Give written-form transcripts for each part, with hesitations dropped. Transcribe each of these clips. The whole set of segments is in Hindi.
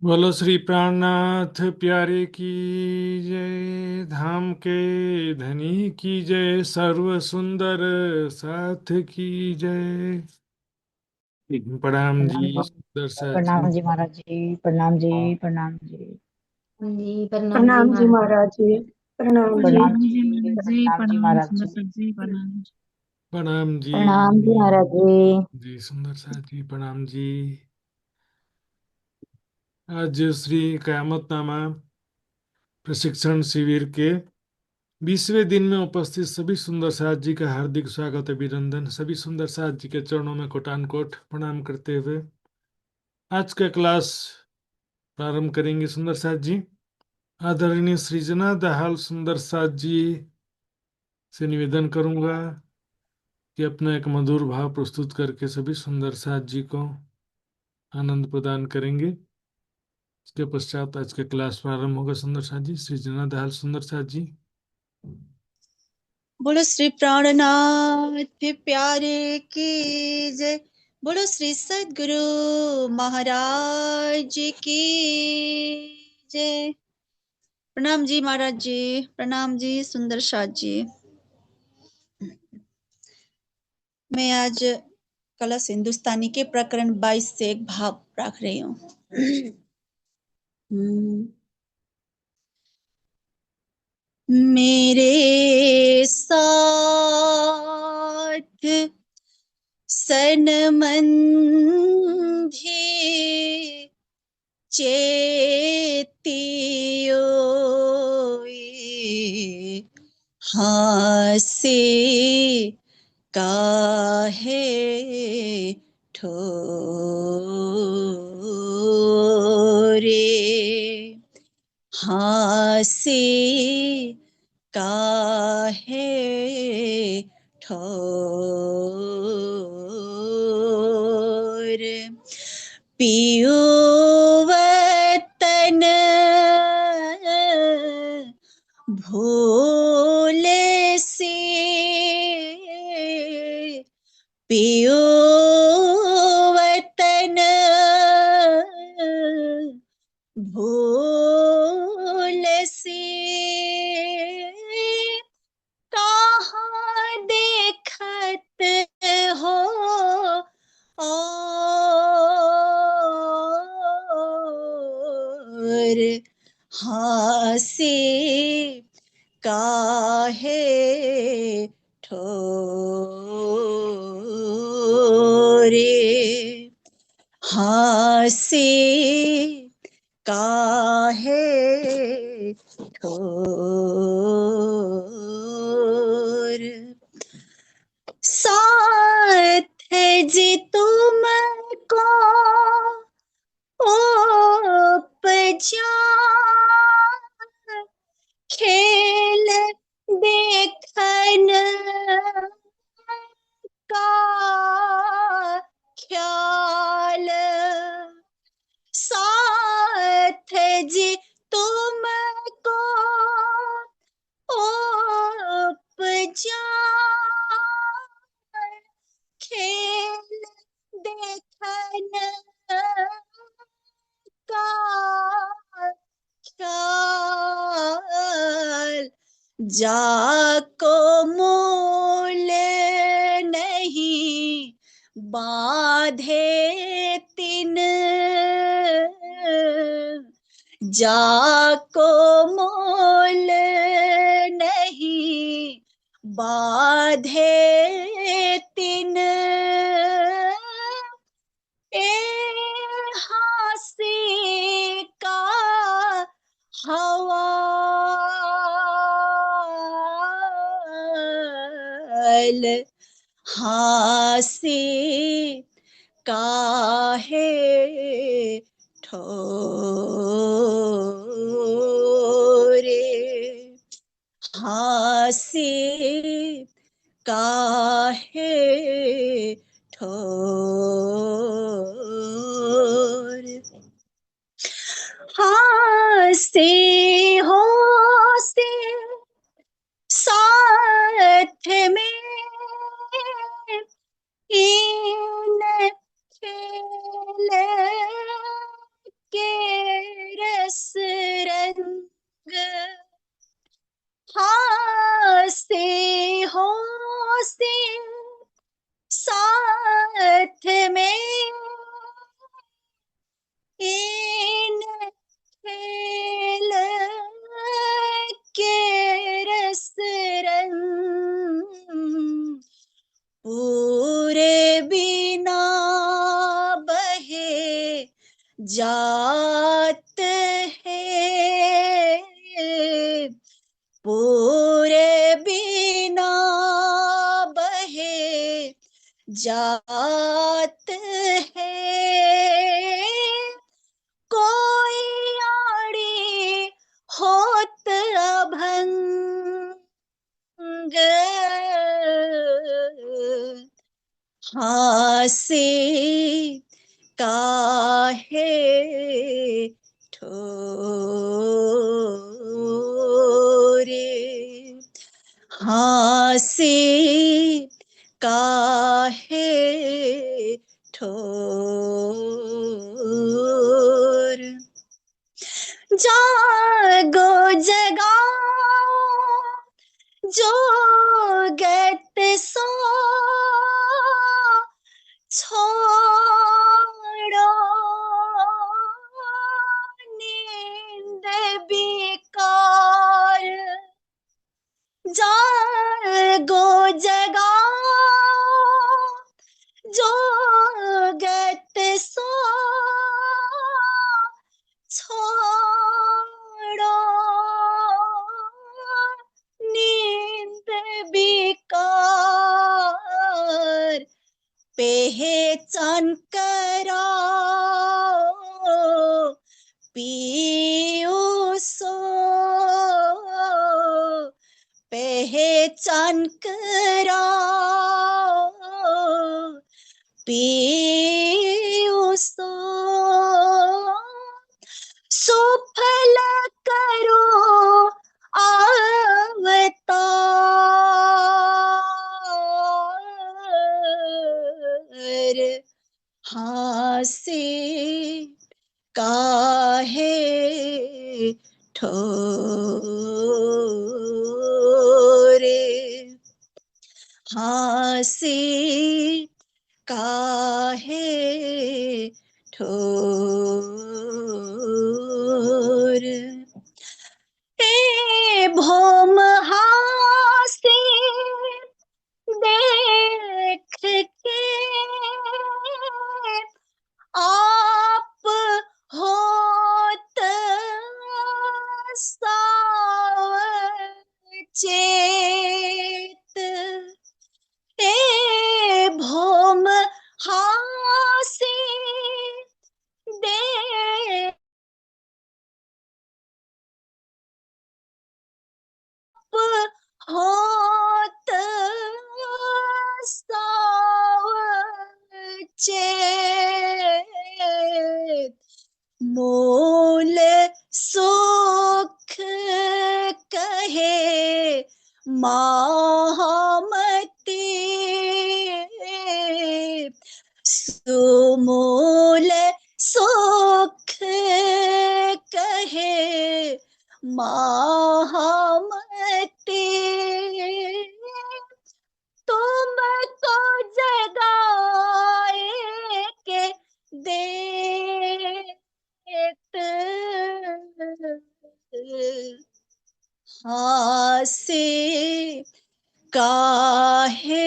बोलो श्री प्राणनाथ प्यारे की जय। धाम के धनी की जय। सर्व सुंदर साथ की जय। प्रणाम जी प्रणाम जी। सुंदर साथ जी। प्रणाम जी महाराज जी। प्रणाम जी। प्रणाम जी। जी प्रणाम जी प्रणाम जी महाराज। महाराज जी। प्रणाम जी। प्रणाम प्रणाम जी जी। महाराज जी, प्रणाम जी प्रणाम महाराज जी। सुंदर जी, प्रणाम। प्रणाम जी। प्रणाम जी महाराज जी। जी सुंदर साथ जी प्रणाम जी। आज श्री कयामतनामा प्रशिक्षण शिविर के 20वें दिन में उपस्थित सभी सुंदर साथ जी का हार्दिक स्वागत अभिनंदन। सभी सुंदर साथ जी के चरणों में कोटान कोट प्रणाम करते हुए आज का क्लास प्रारंभ करेंगे सुंदर साथ जी। आदरणीय सृजना दाहाल सुंदर साथ जी से निवेदन करूंगा कि अपना एक मधुर भाव प्रस्तुत करके सभी सुंदर साथ जी को आनंद प्रदान करेंगे। इसके पश्चात आज का क्लास प्रारंभ होगा। सुंदर साथ जी, सृजना दाहाल सुंदर साथ जी। बोलो श्री प्राणनाथ प्यारे की जय। बोलो श्री सद्गुरु महाराज की जय। प्रणाम जी महाराज जी। प्रणाम जी सुंदर साथ जी। मैं आज कलश हिंदुस्तानी के प्रकरण 22 से एक भाव रख रही हूँ। मेरे साथ सनमंधे चेतियो हासे काहे ठोरे हासे काहे ठोर पियो वतन भोले से पियो वतन भूल से कहाँ देखत हो और हासे काहे ठोरे हासे काहे ठोर साथ जी तुमको उपजा खेल देखन का ख्याल साथ जी तुमको उपजा खेल देखन का ख्याल जाको मूल नहीं बांधे तिन जाको मोल नहीं बांधे तिन ए हासे का हवाल हासे काहे ठोरे हासे काहे ठोर हासे होसे साथ में इन खेल के जात है पूरे बिना बहे जात है कोई आड़ी होत अभंग हासे काहे ठोरे हासे काहे ठोर जागो जगाओ जो गत सो छोड़ो नींद बेकार जागो जगाओ जो गत सो छोड़ो नींद बेकार पहचान कराओ पियो सो पहचान कराओ पियो सो सुफल करो अवतार हासे काहे ठोरे हासे काहे ठोर हे भोम हासे देख के आप होत सावचेत हे भोम हासे देख होत सावचेत मोल सुख कहे महामती सुमूल सुख कहे महामती तुमको जगाए के देत हासे काहे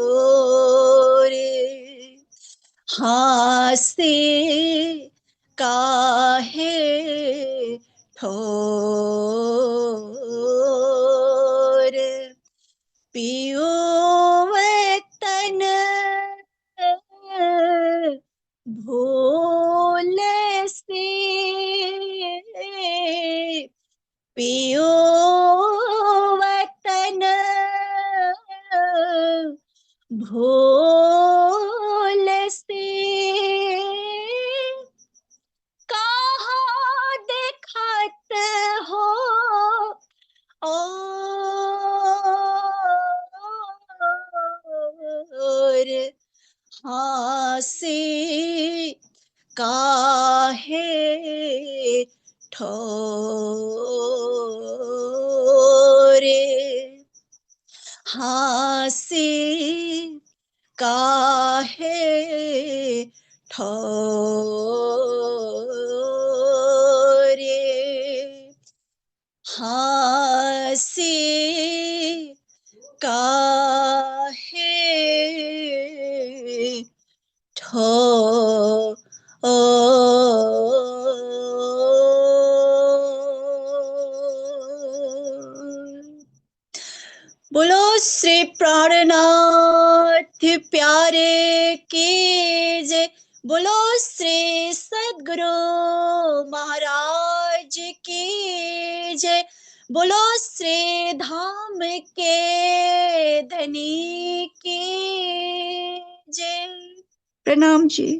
ठोरे हासे काहे ठोर पियो वतन भूल से पियो वतन भूल से कहाँ देखत हो और हासे काहे ठोरे हासे काहे ठोरे हासे काहे ठो ओ बोलो श्री प्राणनाथ प्यारे की जय। बोलो श्री सद्गुरु महाराज की जय। बोलो श्री धाम के धनी की जय। प्रणाम जी।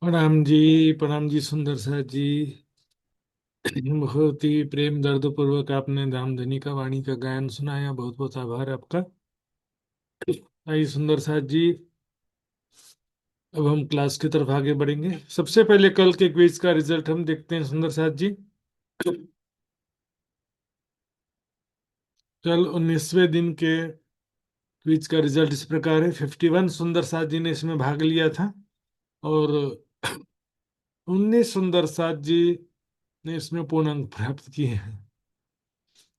प्रणाम जी सुंदर साथ जी। बहुत ही प्रेम दर्द पूर्वक आपने धामधनी का वाणी का गायन सुनाया, बहुत बहुत आभार आपका। आइए सुंदर साथ जी, अब हम क्लास की तरफ आगे बढ़ेंगे। सबसे पहले कल के क्विज का रिजल्ट हम देखते हैं सुंदर साथ जी। कल 19वें दिन के क्विज का रिजल्ट इस प्रकार है। 51 सुंदर साथ जी ने इसमें भाग लिया था और 19 सुंदर साथ जी ने इसमें पूर्ण अंक प्राप्त किए हैं।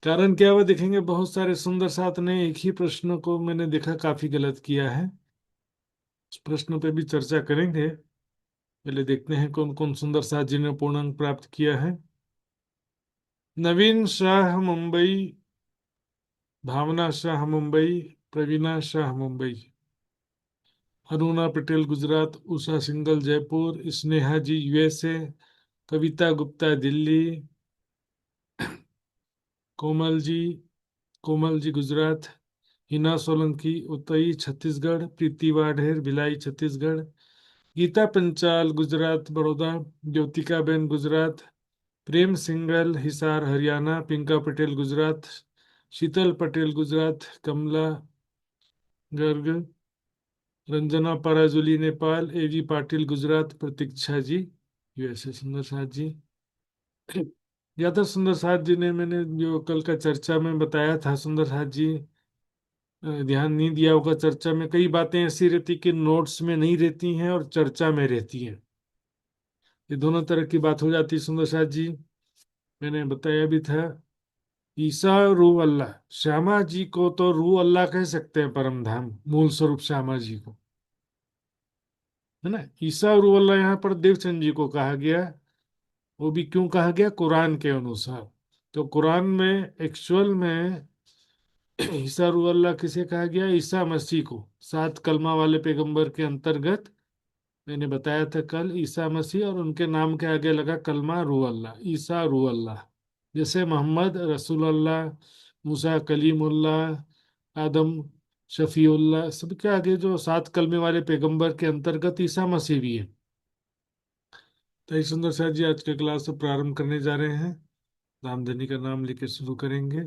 कारण क्या हुआ देखेंगे। बहुत सारे सुंदर साथ ने एक ही प्रश्न को मैंने देखा काफी गलत किया है। इस प्रश्न पे भी चर्चा करेंगे। पहले देखते हैं कौन कौन सुंदर साथ जी ने पूर्ण अंक प्राप्त किया है। नवीन शाह मुंबई, भावना शाह मुंबई, प्रवीणा शाह मुंबई, अरुणा पटेल गुजरात, उषा सिंगल जयपुर, स्नेहा जी यूएसए, कविता गुप्ता दिल्ली, कोमल जी कोमल जी गुजरात, हिना सोलंकी उतई छत्तीसगढ़, प्रीति वाढेर भिलाई छत्तीसगढ़, गीता पंचाल गुजरात बड़ौदा, ज्योतिका बेन गुजरात, प्रेम सिंगल हिसार हरियाणा, पिंका पटेल गुजरात, शीतल पटेल गुजरात, कमला गर्ग, रंजना पराजुली नेपाल, एवी पाटिल गुजरात, प्रतीक्षा जी यूएसए। सुंदर साथ जी, यादव सुंदर साथ जी ने मैंने जो कल का चर्चा में बताया था सुंदर साथ जी, ध्यान नहीं दिया होगा। चर्चा में कई बातें ऐसी रहती कि नोट्स में नहीं रहती हैं और चर्चा में रहती हैं। ये दोनों तरह की बात हो जाती है सुंदर साथ जी। मैंने बताया भी था, ईसा रूह अल्लाह, श्यामा जी को तो रूह अल्लाह कह सकते हैं, परम धाम मूल स्वरूप श्यामा जी को, है ना। ईसा रूह अल्लाह यहाँ पर देवचंद जी को कहा गया। वो भी क्यों कहा गया? कुरान के अनुसार। तो कुरान में एक्चुअल में ईसा रूह अल्लाह किसे कहा गया? ईसा मसीह को, 7 कलमा वाले पैगंबर के अंतर्गत। मैंने बताया था कल, ईसा मसीह और उनके नाम के आगे लगा कलमा रूह अल्लाह, ईसा रूह अल्लाह। जैसे मोहम्मद रसूल अल्लाह, मूसा कलीमुल्लाह, आदम शफीउल्लाह, सबके आगे जो 7 कलमे वाले पैगंबर के अंतर्गत ईसा मसीह भी है। तो ये सुंदर सर जी आज के क्लास से प्रारंभ करने जा रहे हैं। रामधनी का नाम लेके शुरू करेंगे।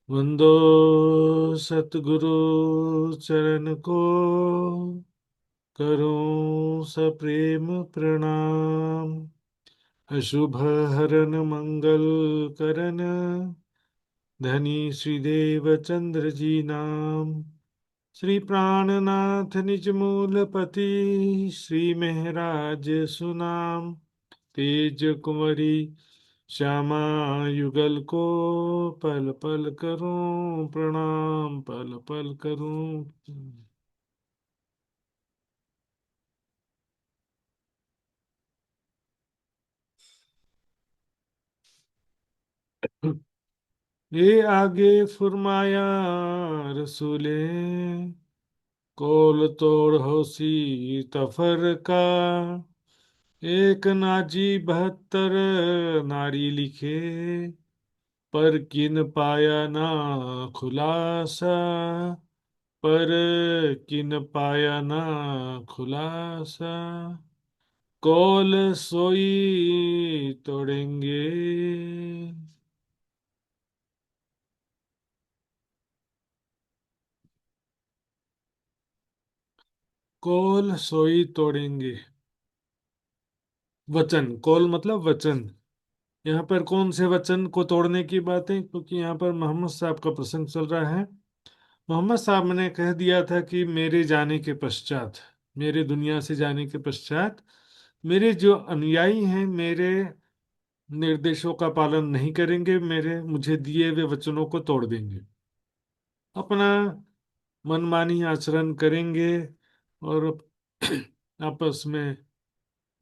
वंदो सतगुरु चरण को, करूं सप्रेम प्रणाम। अशुभ हरन मंगल करन, धनी श्रीदेव चंद्र जी नाम। श्री प्राणनाथ निज मूल पति, श्री महराज सुनाम। तेज कुंवरी श्यामा युगल को, पल पल करूं प्रणाम, पल पल करूं। ये आगे फुरमाया रसूले, कोल तोड़ होसी तफर का। एक नाजी 72 नारी लिखे, पर किन पाया ना खुलासा, पर किन पाया ना खुलासा। कौल सोई तोड़ेंगे। कौल सोई तोड़ेंगे। वचन, कौल मतलब वचन। यहाँ पर कौन से वचन को तोड़ने की बात है? क्योंकि यहाँ पर मोहम्मद साहब का प्रसंग चल रहा है। मोहम्मद साहब ने कह दिया था कि मेरे जाने के पश्चात, मेरे दुनिया से जाने के पश्चात मेरे जो अनुयायी हैं मेरे निर्देशों का पालन नहीं करेंगे, मेरे मुझे दिए हुए वचनों को तोड़ देंगे, अपना मनमानी आचरण करेंगे और आपस में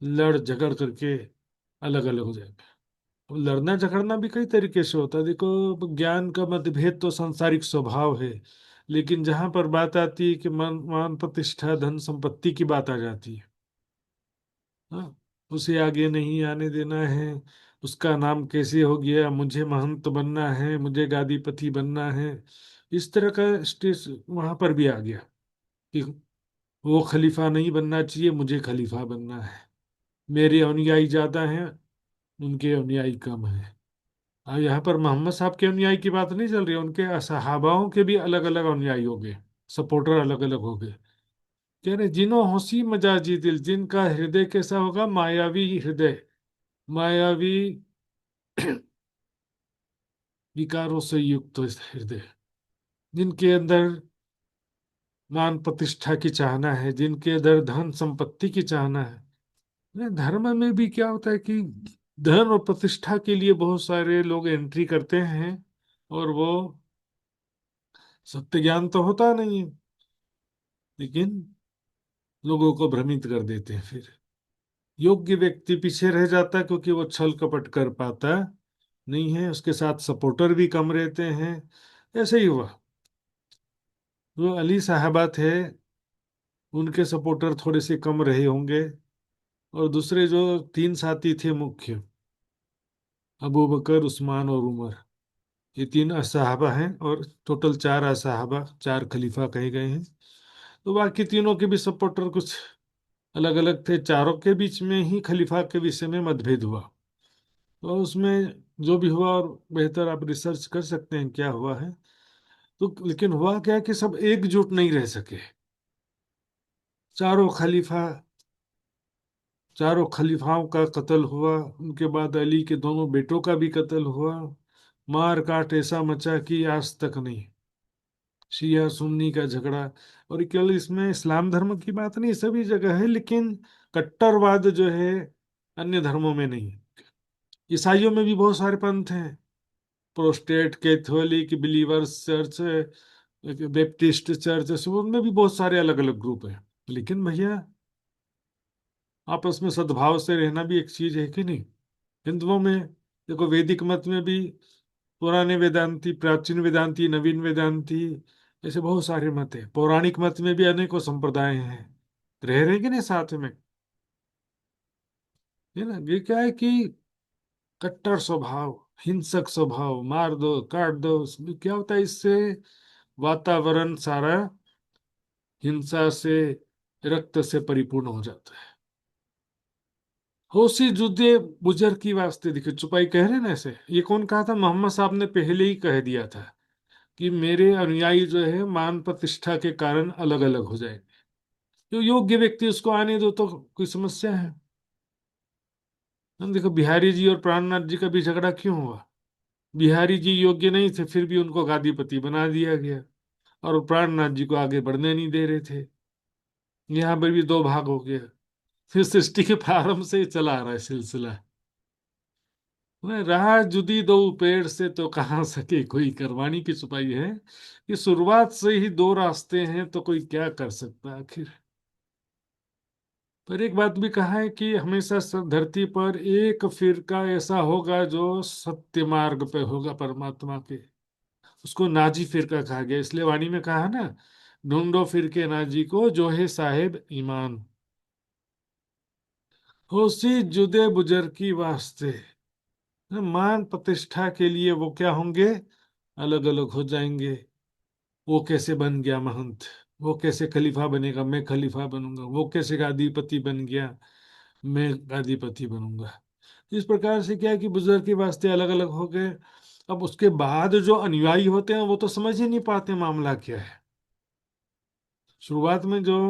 लड़ झगड़ करके अलग अलग हो जाएंगे। अब लड़ना झगड़ना भी कई तरीके से होता है। देखो, ज्ञान का मतभेद तो सांसारिक स्वभाव है, लेकिन जहां पर बात आती है कि मान प्रतिष्ठा धन संपत्ति की बात आ जाती है, हाँ, उसे आगे नहीं आने देना है, उसका नाम कैसे हो गया, मुझे महंत बनना है, मुझे गादीपति बनना है, इस तरह का स्टेज वहां पर भी आ गया कि वो खलीफा नहीं बनना चाहिए, मुझे खलीफा बनना है। मेरे अनुयायी ज्यादा हैं, उनके अनुयायी कम हैं। यहाँ पर मोहम्मद साहब के अनुयायी की बात नहीं चल रही है, उनके सहाबाओं के भी अलग अलग अनुयायी हो गए, सपोर्टर अलग अलग हो गए। कह रहे जिनो हंसी मजाजी दिल, जिनका हृदय कैसा होगा, मायावी हृदय, मायावी विकारों से युक्त हृदय, जिनके अंदर मान प्रतिष्ठा की चाहना है, जिनके अंदर धन संपत्ति की चाहना है। धर्म में भी क्या होता है कि धन और प्रतिष्ठा के लिए बहुत सारे लोग एंट्री करते हैं, और वो सत्य ज्ञान तो होता नहीं है, लेकिन लोगों को भ्रमित कर देते हैं। फिर योग्य व्यक्ति पीछे रह जाता है, क्योंकि वो छल कपट कर पाता नहीं है, उसके साथ सपोर्टर भी कम रहते हैं। ऐसे ही हुआ, जो अली साहबा थे उनके सपोर्टर थोड़े से कम रहे होंगे, और दूसरे जो तीन साथी थे मुख्य, अबू बकर उस्मान और उमर, ये तीन असहाबा हैं, और टोटल चार असहाबा, चार खलीफा कहे गए हैं। तो बाकी तीनों के भी सपोर्टर कुछ अलग अलग थे, चारों के बीच में ही खलीफा के विषय में मतभेद हुआ। तो उसमें जो भी हुआ, और बेहतर आप रिसर्च कर सकते हैं क्या हुआ है। तो लेकिन हुआ क्या कि सब एकजुट नहीं रह सके। चारों खलीफा चारों खलीफाओं का कत्ल हुआ, उनके बाद अली के दोनों बेटों का भी कत्ल हुआ। मार काट ऐसा मचा कि आज तक नहीं, शिया सुन्नी का झगड़ा। और केवल इसमें इस्लाम धर्म की बात नहीं, सभी जगह है, लेकिन कट्टरवाद जो है अन्य धर्मों में नहीं। ईसाइयों में भी बहुत सारे पंथ हैं, Protestant, Catholic, believers church, Baptist church, सब उनमें भी बहुत सारे अलग अलग ग्रुप हैं। लेकिन भैया, आपस में सद्भाव से रहना भी एक चीज है कि नहीं। हिंदुओं में देखो, वैदिक मत में भी पुराने वेदांती, प्राचीन वेदांती, नवीन वेदांती, ऐसे बहुत सारे मत हैं। पौराणिक मत में भी अनेकों संप्रदाय हैं, रह रहे कि नहीं साथ में, है ना। ये क्या है कि कट्टर स्वभाव, हिंसक स्वभाव, मार दो काट दो, उसमें क्या होता है, इससे वातावरण सारा हिंसा से, रक्त से परिपूर्ण हो जाता है। होशी जुदे बुजर की वास्ते दिखे चुपाई, कह रहे ना ऐसे। ये कौन कहा था, मोहम्मद साहब ने पहले ही कह दिया था कि मेरे अनुयायी जो है मान प्रतिष्ठा के कारण अलग अलग हो जाएंगे। जो योग्य व्यक्ति उसको आने दो, तो कोई समस्या है। हम देखो, बिहारी जी और प्राणनाथ जी का भी झगड़ा क्यों हुआ। बिहारी जी योग्य नहीं थे, फिर भी उनको गादीपति बना दिया गया, और प्राणनाथ जी को आगे बढ़ने नहीं दे रहे थे। यहाँ पर भी दो भाग हो गया। फिर सृष्टि के प्रारंभ से ही चला आ रहा है सिलसिला। मैं रहा जुदी दो पेड़ से, तो कहाँ सके कोई, करवानी की छुपाई है कि शुरुआत से ही दो रास्ते हैं, तो कोई क्या कर सकता है आखिर। पर एक बात भी कहा है कि हमेशा धरती पर एक फिरका ऐसा होगा जो सत्य मार्ग पे होगा परमात्मा के। उसको नाजी फिरका कहा गया, इसलिए वाणी में कहा है ना, ढूंढो फिरके नाजी को जो है साहेब ईमान। होशी जुदे बुजर की वास्ते, मान प्रतिष्ठा के लिए वो क्या होंगे, अलग अलग हो जाएंगे। वो कैसे बन गया महंत, वो कैसे खलीफा बनेगा, मैं खलीफा बनूंगा। वो कैसे गादीपति बन गया, मैं गादीपति बनूंगा। इस प्रकार से क्या है कि बुजुर्ग के वास्ते अलग अलग हो गए। अब उसके बाद जो अनुयायी होते हैं वो तो समझ ही नहीं पाते मामला क्या है। शुरुआत में जो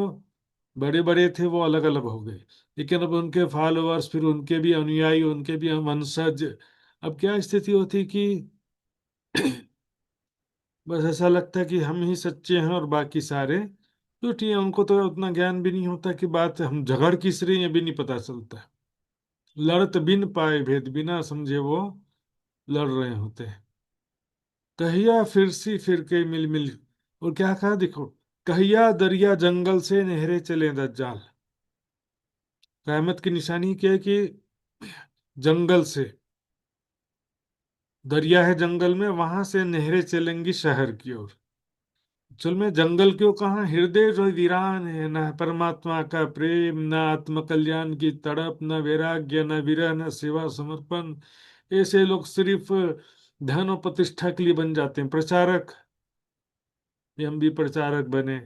बड़े बड़े थे वो अलग अलग हो गए, लेकिन अब उनके फॉलोअर्स, फिर उनके भी अनुयायी, उनके भी वंशज, अब क्या स्थिति होती कि बस ऐसा लगता है कि हम ही सच्चे हैं और बाकी सारे तो ठीक है, उनको तो उतना ज्ञान भी नहीं होता कि बात हम झगड़ किस रहे हैं ये भी नहीं पता चलता। लड़त बिन पाए भेद, बिना समझे वो लड़ रहे होते हैं। कहिया फिरसी फिर के मिल मिल, और क्या कहा देखो, कहिया दरिया जंगल से नहरे चले दज्जाल। कयामत की निशानी क्या है कि जंगल से, दरिया है जंगल में, वहां से नहरें चलेंगी शहर की ओर। चल में जंगल क्यों, कहाँ हृदय जो वीरान है, न परमात्मा का प्रेम, न आत्म कल्याण की तड़प, न वैराग्य, न विरह, न सेवा समर्पण। ऐसे लोग सिर्फ धन और प्रतिष्ठा के लिए बन जाते हैं प्रचारक। ये हम भी प्रचारक बने।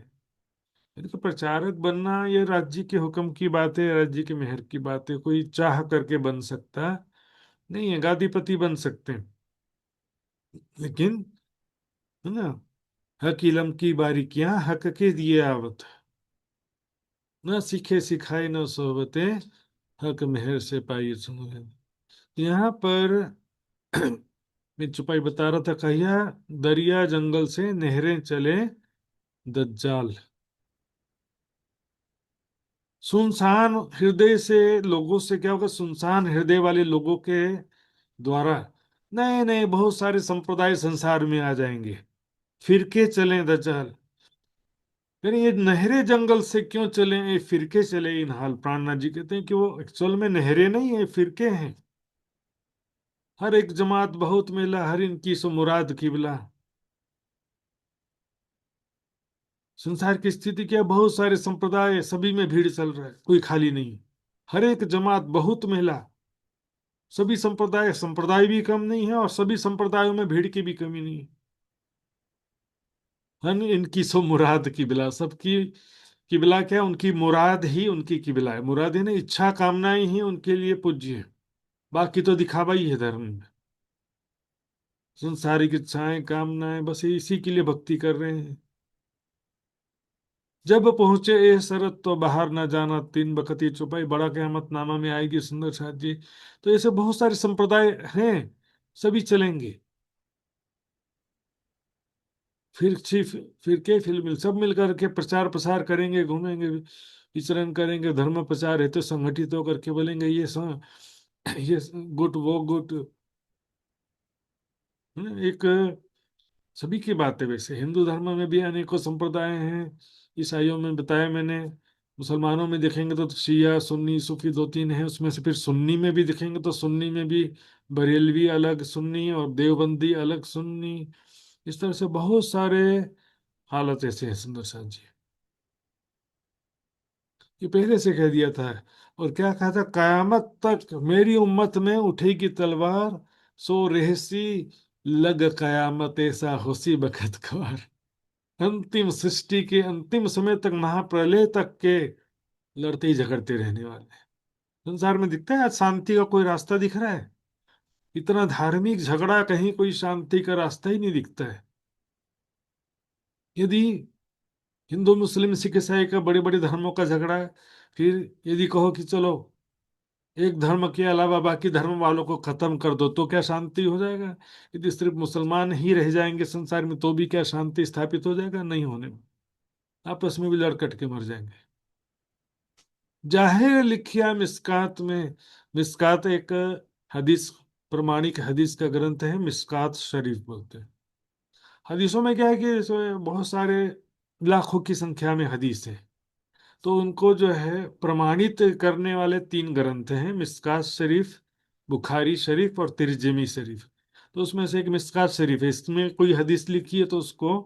देखो, प्रचारक बनना ये राज्य के हुक्म की बात है, राज्य के मेहर की बात है, कोई चाह करके बन सकता नहीं है। गादीपति बन सकते हैं, लेकिन है ना, हक इलम की बारीकियां हक के दिए आवत, न सीखे सिखाए न सोहबतें, हक मेहर से पाई सुनो है। यहाँ पर मैं चुपाई बता रहा था, कहिया दरिया जंगल से नहरें चले दज्जाल। सुनसान हृदय से लोगों से क्या होगा, सुनसान हृदय वाले लोगों के द्वारा नए नए बहुत सारे संप्रदाय संसार में आ जाएंगे। फिरके चले दज्जाल, यानी ये नहरें जंगल से क्यों चले, ये फिरके चले इन हाल। प्राणनाथ जी कहते हैं कि वो एक्चुअल में नहरें नहीं है, फिरके हैं। हर एक जमात बहुत मेला, हर इनकी सो मुराद किबला। संसार की स्थिति क्या है, बहुत सारे संप्रदाय, सभी में भीड़ चल रहा है, कोई खाली नहीं। हर एक जमात बहुत मेला, सभी संप्रदाय, संप्रदाय भी कम नहीं है, और सभी संप्रदायों में भीड़ की भी कमी नहीं है। हन इनकी सो मुराद किबला, सबकी किबला क्या है, उनकी मुराद ही उनकी किबला है। मुराद है ना, इच्छा कामनाएं ही उनके लिए पूज्य है। बाकी तो दिखावा ही है धर्म में। संसारिक इच्छाएं कामनाएं बस इसी के लिए भक्ति कर रहे हैं। जब पहुंचे ए शरत तो बाहर न जाना, तीन बखती चुपाई, बड़ा क़यामत नामा में आएगी सुंदर साथ जी। तो ऐसे बहुत सारे संप्रदाय हैं, सभी चलेंगे। फिर फिर मिल सब मिल करके प्रचार प्रसार करेंगे, घूमेंगे, विचरण करेंगे। धर्म प्रचार है तो संगठित होकर के बोलेंगे ये गुट वो गुट। एक सभी की बात है। वैसे हिंदू धर्म में भी अनेकों संप्रदाय हैं, ईसाइयों में बताया मैंने। मुसलमानों में देखेंगे तो शिया सुन्नी सूफी दो तीन हैं, उसमें से फिर सुन्नी में भी देखेंगे तो सुन्नी में भी बरेलवी अलग सुन्नी, और देवबंदी अलग सुन्नी। इस तरह से बहुत सारे हालत ऐसे हैं सुंदर साथ जी। ये पहले से कह दिया था। और क्या कहा था, कयामत तक मेरी उम्मत में उठेगी तलवार, सो रहसी लग कयामत ऐसा होसी बखत ख्वार। अंतिम सृष्टि के अंतिम समय तक, महाप्रलय तक के लड़ते ही झगड़ते रहने वाले हैं। संसार में दिखता है आज शांति का कोई रास्ता दिख रहा है? इतना धार्मिक झगड़ा, कहीं कोई शांति का रास्ता ही नहीं दिखता है। यदि हिंदू मुस्लिम सिख ईसाई का, बड़े बड़े धर्मों का झगड़ा है, फिर यदि कहो कि चलो एक धर्म के अलावा बाकी धर्म वालों को खत्म कर दो, तो क्या शांति हो जाएगा? यदि सिर्फ मुसलमान ही रह जाएंगे संसार में, तो भी क्या शांति स्थापित हो जाएगा? नहीं होने में, आपस में भी लड़ कट के मर जाएंगे। जाहिर लिखिया मिस्कात में, मिस्कात एक हदीस, प्रमाणिक हदीस का ग्रंथ है, मिस्कात शरीफ बोलते हैं। हदीसों में क्या है कि इसमें बहुत सारे लाखों की संख्या में हदीस है। तो उनको जो है प्रमाणित करने वाले तीन ग्रंथ हैं, मिस्कात शरीफ, बुखारी शरीफ और तिरजिमी शरीफ। तो उसमें से एक मिस्कात शरीफ है, इसमें कोई हदीस लिखी है तो उसको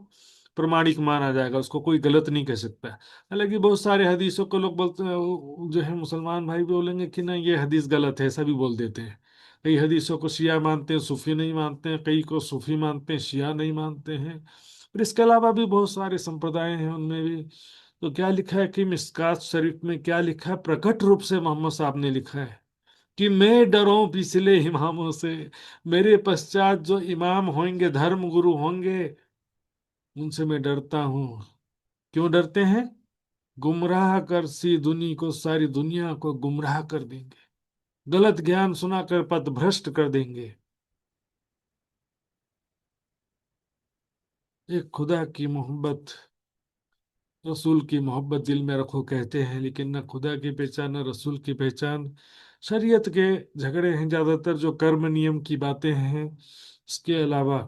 प्रमाणिक माना जाएगा, उसको कोई गलत नहीं कह सकता। हालांकि बहुत सारे हदीसों को लोग बोलते हैं, जो है मुसलमान भाई बोलेंगे कि ना ये हदीस गलत है, ऐसा भी बोल देते हैं। कई हदीसों को शिया मानते हैं, सूफी नहीं मानते हैं, कई को सूफी मानते हैं, शिया नहीं मानते हैं। फिर इसके अलावा भी बहुत सारे संप्रदाय हैं, उनमें भी। तो क्या लिखा है कि मिस्कात शरीफ में क्या लिखा है, प्रकट रूप से मोहम्मद साहब ने लिखा है कि मैं डरूं पिछले इमामों से, मेरे पश्चात जो इमाम होंगे, धर्म गुरु होंगे, उनसे मैं डरता हूं। क्यों डरते हैं? गुमराह कर सी दुनी को, सारी दुनिया को गुमराह कर देंगे, गलत ज्ञान सुनाकर पथ भ्रष्ट कर देंगे। एक खुदा की मोहब्बत रसूल की मोहब्बत दिल में रखो कहते हैं, लेकिन न खुदा की पहचान न रसूल की पहचान। शरीयत के झगड़े हैं ज्यादातर, जो कर्म नियम की बातें हैं। इसके अलावा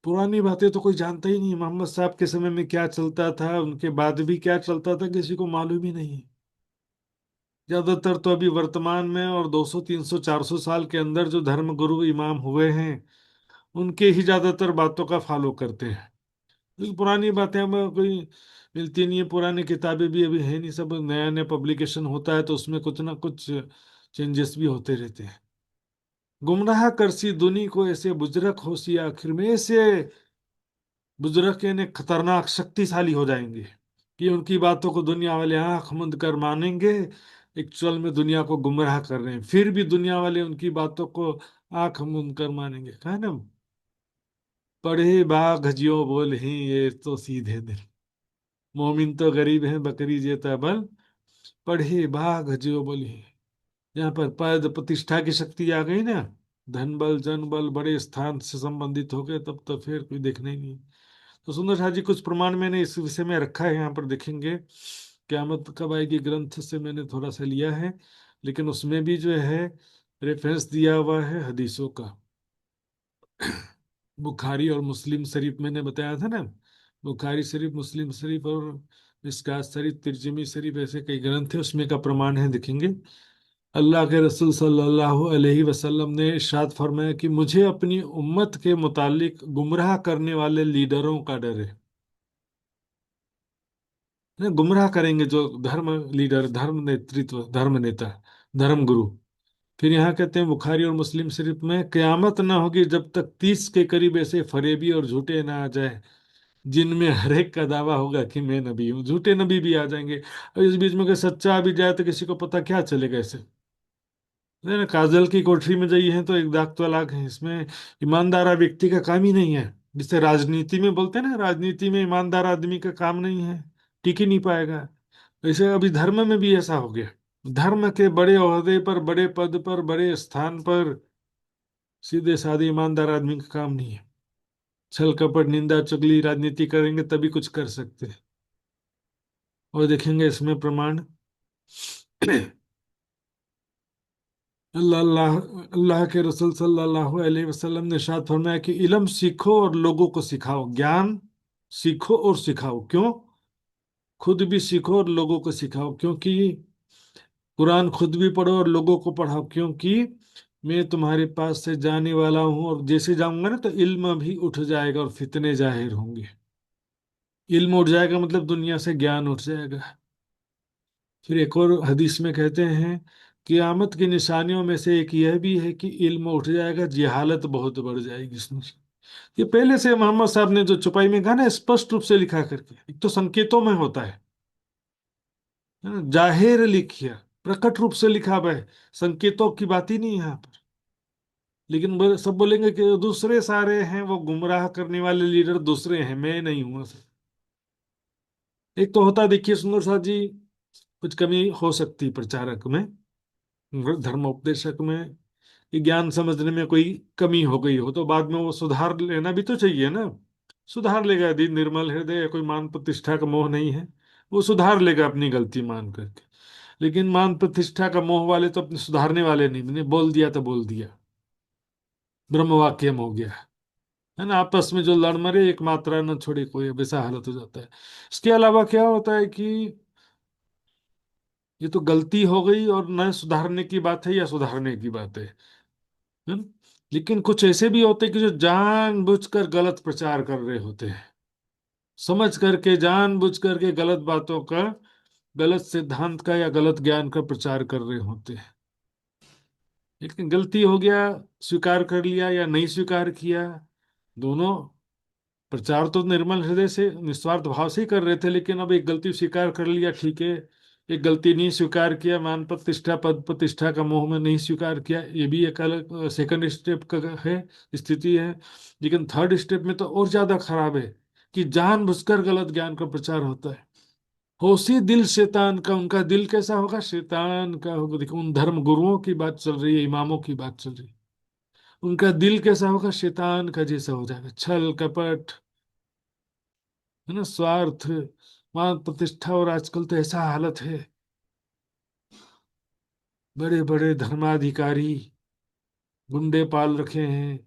पुरानी बातें तो कोई जानता ही नहीं। मोहम्मद साहब के समय में क्या चलता था, उनके बाद भी क्या चलता था, किसी को मालूम ही नहीं। ज्यादातर तो अभी वर्तमान में और 200 300 400 साल के अंदर जो धर्म गुरु इमाम हुए हैं, उनके ही ज्यादातर बातों का फॉलो करते हैं। क्योंकि पुरानी बातें अब कोई मिलती नहीं है। पुरानी किताबें भी अभी है नहीं, सब नया नया पब्लिकेशन होता है तो उसमें कुछ ना कुछ चेंजेस भी होते रहते हैं। गुमराह करसी दुनी को ऐसे बुजरक होशी, आखिर में ऐसे बुजुर्ग यानी खतरनाक शक्तिशाली हो जाएंगे कि उनकी बातों को दुनिया वाले आंख मूंद कर मानेंगे। एक्चुअल में दुनिया को गुमराह कर रहे हैं, फिर भी दुनिया वाले उनकी बातों को आंख मूंद कर मानेंगे। कहा ना, पढ़े बाघ जियो बोल ही ये तो सीधे दिल, मोमिन तो गरीब है बकरी जेता बल, पढ़े बाघ जियो बोल ही। यहाँ पर पद प्रतिष्ठा की शक्ति आ गई ना, धन बल जन बल बड़े स्थान से संबंधित हो गए, तब तो फिर कोई देखना ही नहीं। तो सुंदर शाह जी कुछ प्रमाण मैंने इस विषय में रखा है, यहाँ पर देखेंगे। क़यामत कब आएगी ग्रंथ से मैंने थोड़ा सा लिया है, लेकिन उसमें भी जो है रेफरेंस दिया हुआ है हदीसों का। बुखारी और मुस्लिम शरीफ मैंने बताया था ना, बुखारी शरीफ, मुस्लिम शरीफ और मिशकात शरीफ, तिरमिज़ी शरीफ, ऐसे कई ग्रंथ है, उसमें का प्रमाण है, देखेंगे। अल्लाह के रसूल सल्लल्लाहु अलैहि वसल्लम ने इरशाद फरमाया कि मुझे अपनी उम्मत के मुतालिक गुमराह करने वाले लीडरों का डर है। गुमराह करेंगे जो धर्म लीडर, धर्म नेतृत्व, धर्म नेता, धर्म गुरु। फिर यहाँ कहते हैं बुखारी और मुस्लिम शरीफ में, कयामत ना होगी जब तक 30 के करीब ऐसे फरेबी और झूठे ना आ जाए, जिनमें हर एक का दावा होगा कि मैं नबी हूँ। झूठे नबी भी आ जाएंगे, और इस बीच में कोई सच्चा आ भी जाए तो किसी को पता क्या चलेगा ऐसे। नहीं ना, काजल की कोठरी में जाइए हैं तो एक दाग तो अलग है इसमें। ईमानदार व्यक्ति का काम ही नहीं है। जिसे राजनीति में बोलते हैं ना, राजनीति में ईमानदार आदमी का काम नहीं है, टिक ही नहीं पाएगा। वैसे अभी धर्म में भी ऐसा हो गया। धर्म के बड़े ओहदे पर, बड़े पद पर, बड़े स्थान पर सीधे साधे ईमानदार आदमी का काम नहीं है। छल कपट निंदा चुगली राजनीति करेंगे तभी कुछ कर सकते हैं। और देखेंगे इसमें प्रमाण। अल्लाह अल्लाह अल्लाह के रसूल सल्लल्लाहु अलैहि वसल्लम ने इरशाद फरमाया कि इल्म सीखो और लोगों को सिखाओ। ज्ञान सीखो और सिखाओ। क्यों? खुद भी सीखो और लोगों को सिखाओ, क्योंकि कुरान खुद भी पढ़ो और लोगों को पढ़ाओ, क्योंकि मैं तुम्हारे पास से जाने वाला हूं और जैसे जाऊंगा ना तो इल्म भी उठ जाएगा और फितने जाहिर होंगे। इल्म उठ जाएगा मतलब दुनिया से ज्ञान उठ जाएगा। फिर एक और हदीस में कहते हैं क़यामत की निशानियों में से एक यह भी है कि इल्म उठ जाएगा, जहालत बहुत बढ़ जाएगी इसमें। ये पहले से मोहम्मद साहब ने जो छुपाई में कहा ना, स्पष्ट रूप से लिखा करके, एक तो संकेतों में होता है ना, जाहिर लिखिया, प्रकट रूप से लिखा हुआ है, संकेतों की बात ही नहीं है यहाँ पर। लेकिन सब बोलेंगे कि दूसरे सारे हैं, वो गुमराह करने वाले लीडर दूसरे हैं, मैं नहीं हूं सर। एक तो होता है, देखिए सुंदर साथ जी, कुछ कमी हो सकती प्रचारक में, धर्मोपदेशक में, कि ज्ञान समझने में कोई कमी हो गई हो तो बाद में वो सुधार लेना भी तो चाहिए ना। सुधार लेगा यदि निर्मल हृदय, कोई मान प्रतिष्ठा का मोह नहीं है, वो सुधार लेगा अपनी गलती मान करके। लेकिन मान प्रतिष्ठा का मोह वाले तो अपने सुधारने वाले नहीं, मैंने बोल दिया तो बोल दिया, ब्रह्म वाक्य हो गया, है ना। आपस में जो लड़ मरे, एक मात्रा न छोड़े कोई, अब ऐसा हालत हो जाता है। इसके अलावा क्या होता है कि ये तो गलती हो गई और न सुधारने की बात है या सुधारने की बात है ना? लेकिन कुछ ऐसे भी होते हैं कि जो जानबूझकर गलत प्रचार कर रहे होते हैं, समझ करके जानबूझ करके गलत बातों का, गलत सिद्धांत का या गलत ज्ञान का प्रचार कर रहे होते हैं। लेकिन गलती हो गया, स्वीकार कर लिया या नहीं स्वीकार किया, दोनों। प्रचार तो निर्मल हृदय से निस्वार्थ भाव से ही कर रहे थे, लेकिन अब एक गलती स्वीकार कर लिया, ठीक है। एक गलती नहीं स्वीकार किया, मान प्रतिष्ठा पद प्रतिष्ठा का मोह में नहीं स्वीकार किया, ये भी एक अलग सेकंड स्टेप का है, स्थिति है। लेकिन थर्ड स्टेप में तो और ज्यादा खराब है कि जानबूझकर गलत ज्ञान का प्रचार होता है। होशी दिल शैतान का, उनका दिल कैसा होगा? शैतान का होगा। देखो, उन धर्म गुरुओं की बात चल रही है, इमामों की बात चल रही है। उनका दिल कैसा होगा? शैतान का जैसा हो जाएगा, छल कपट, है ना, स्वार्थ, मान प्रतिष्ठा। और आजकल तो ऐसा हालत है, बड़े बड़े धर्माधिकारी गुंडे पाल रखे हैं,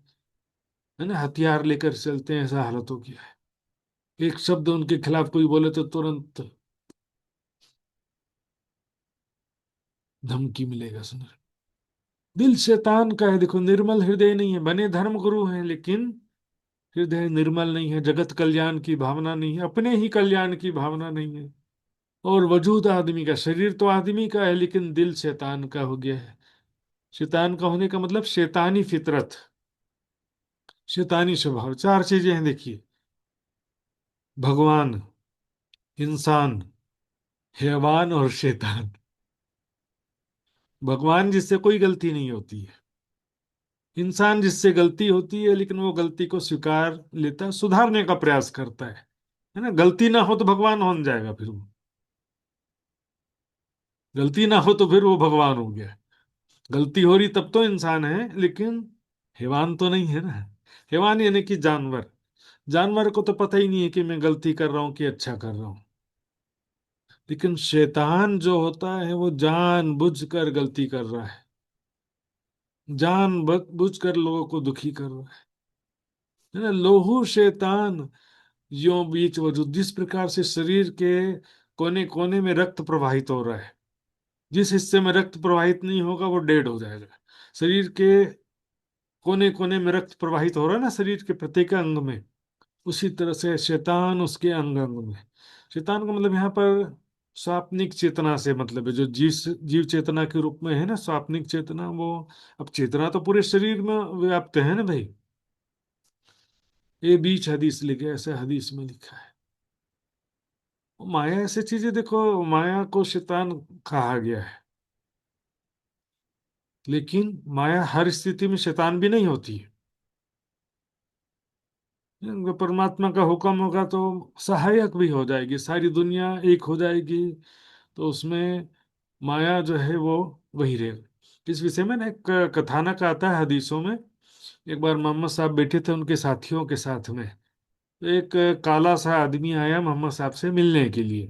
है ना, हथियार लेकर चलते हैं, ऐसा हालत हो गया है। एक शब्द उनके खिलाफ कोई बोले तो तुरंत धमकी मिलेगा, सुन। दिल शैतान का है, देखो, निर्मल हृदय नहीं है, बने धर्म गुरु हैं लेकिन हृदय निर्मल नहीं है, जगत कल्याण की भावना नहीं है, अपने ही कल्याण की भावना नहीं है। और वजूद आदमी का, शरीर तो आदमी का है लेकिन दिल शैतान का हो गया है। शैतान का होने का मतलब शैतानी फितरत, शैतानी स्वभाव। चार चीजें हैं, देखिए, भगवान, इंसान, हैवान और शैतान। भगवान जिससे कोई गलती नहीं होती है, इंसान जिससे गलती होती है लेकिन वो गलती को स्वीकार लेता है, सुधारने का प्रयास करता है ना। गलती ना हो तो भगवान हो जाएगा, फिर वो गलती ना हो तो फिर वो भगवान हो गया। गलती हो रही तब तो इंसान है, लेकिन हैवान तो नहीं है ना। हैवान यानी कि जानवर। जानवर को तो पता ही नहीं है कि मैं गलती कर रहा हूं कि अच्छा कर रहा हूं। लेकिन शैतान जो होता है वो जान बुझ कर गलती कर रहा है, जान बुझ कर लोगों को दुखी कर रहा है ना। लोहू शैतान यो बीच वजूद। जिस प्रकार से शरीर के कोने कोने में रक्त प्रवाहित हो रहा है, जिस हिस्से में रक्त प्रवाहित नहीं होगा वो डेड हो जाएगा। शरीर के कोने कोने में रक्त प्रवाहित हो रहा है ना, शरीर के प्रत्येक अंग में, उसी तरह से शैतान उसके अंग अंग में। शैतान का मतलब यहाँ पर स्वाप्निक चेतना से मतलब है, जो जीव जीव चेतना के रूप में है ना, स्वाप्निक चेतना वो। अब चेतना तो पूरे शरीर में व्याप्त है ना भाई। ये बीच हदीस लिखे, ऐसे हदीस में लिखा है। माया ऐसी चीजें, देखो, माया को शैतान कहा गया है, लेकिन माया हर स्थिति में शैतान भी नहीं होती है। अगर परमात्मा का हुक्म होगा तो सहायक भी हो जाएगी, सारी दुनिया एक हो जाएगी, तो उसमें माया जो है वो वही रहेगा। इस विषय में ना एक कथानक आता है हदीसों में। एक बार मोहम्मद साहब बैठे थे उनके साथियों के साथ में, तो एक काला सा आदमी आया मोहम्मद साहब से मिलने के लिए।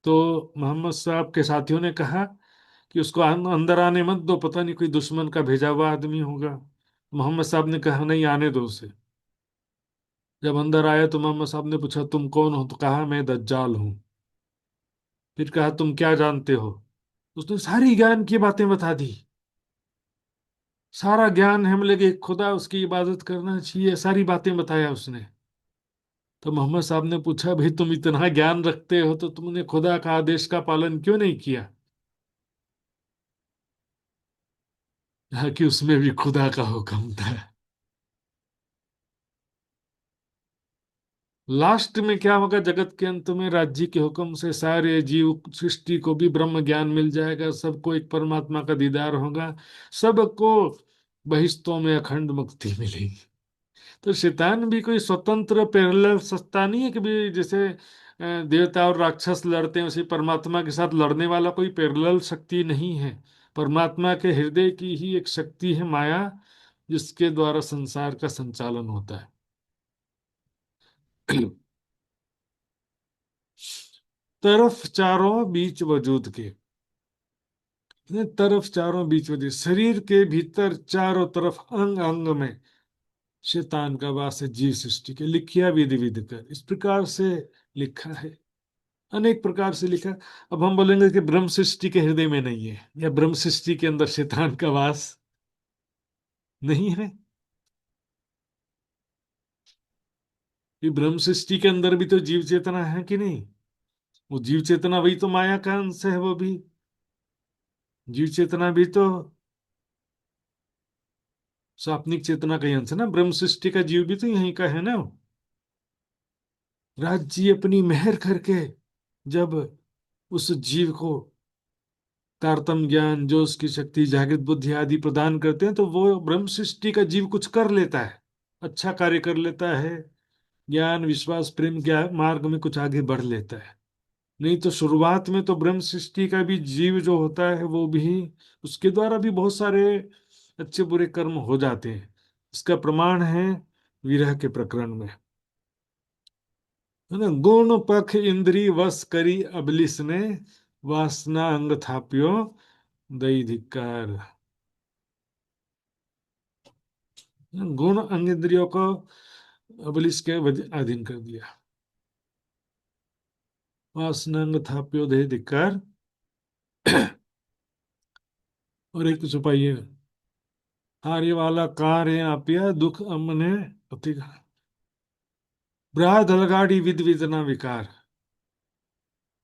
तो मोहम्मद साहब के साथियों ने कहा कि उसको अंदर आने मत दो, पता नहीं कोई दुश्मन का भेजा हुआ आदमी होगा। मोहम्मद साहब ने कहा नहीं, आने दो उसे। जब अंदर आया तो मोहम्मद साहब ने पूछा तुम कौन हो, तो कहा मैं दज्जाल हूं। फिर कहा तुम क्या जानते हो। उसने सारी ज्ञान की बातें बता दी, सारा ज्ञान है, मतलब कि खुदा, उसकी इबादत करना चाहिए, सारी बातें बताया उसने। तो मोहम्मद साहब ने पूछा भाई तुम इतना ज्ञान रखते हो तो तुमने खुदा का आदेश का पालन क्यों नहीं किया। कहा कि उसमें भी खुदा का हुक्म था। लास्ट में क्या होगा, जगत के अंत में राज्य के हुक्म से सारे जीव सृष्टि को भी ब्रह्म ज्ञान मिल जाएगा, सबको एक परमात्मा का दीदार होगा, सबको बहिश्तों में अखंड मुक्ति मिलेगी। तो शैतान भी कोई स्वतंत्र पैरेलल सत्ता नहीं है कि भी जैसे देवता और राक्षस लड़ते हैं, उसी परमात्मा के साथ लड़ने वाला कोई पैरेलल शक्ति नहीं है। परमात्मा के हृदय की ही एक शक्ति है माया, जिसके द्वारा संसार का संचालन होता है। तरफ चारों बीच वजूद के, ये तरफ चारों बीच वजूद, शरीर के भीतर चारों तरफ अंग अंग में शैतान का वास है, जीव सृष्टि के। लिखिया विधि विधि कर, इस प्रकार से लिखा है, अनेक प्रकार से लिखा है। अब हम बोलेंगे कि ब्रह्म सृष्टि के हृदय में नहीं है, या ब्रह्म सृष्टि के अंदर शैतान का वास नहीं है। ये ब्रह्म सृष्टि के अंदर भी तो जीव चेतना है कि नहीं। वो जीव चेतना वही तो माया का अंश है, वो भी जीव चेतना भी तो स्वाप्निक चेतना का ही अंश है ना। ब्रह्म सृष्टि का जीव भी तो यहीं का है ना। राज्य अपनी मेहर करके जब उस जीव को तारतम ज्ञान, जो उसकी शक्ति, जागृत बुद्धि आदि प्रदान करते हैं, तो वो ब्रह्म सृष्टि का जीव कुछ कर लेता है, अच्छा कार्य कर लेता है, ज्ञान विश्वास प्रेम के मार्ग में कुछ आगे बढ़ लेता है। नहीं तो शुरुआत में तो ब्रह्म सृष्टि का भी जीव जो होता है वो भी, उसके द्वारा भी बहुत सारे अच्छे बुरे कर्म हो जाते हैं। इसका प्रमाण है विरह के प्रकरण में। है ना। गुण पख इंद्री वश करी अबलिस ने, वासना अंग थाप्यो दई धिक्कार। गुण अंग इंद्रियों को अबलिस के अधीन कर दिया। वासना अंग थाप्यो दई धिक्कार। और एक छुपाई है, हारे वाला कार है आपिया दुख अमने अति। ब्राह दलगाड़ी विद वेदना विकार,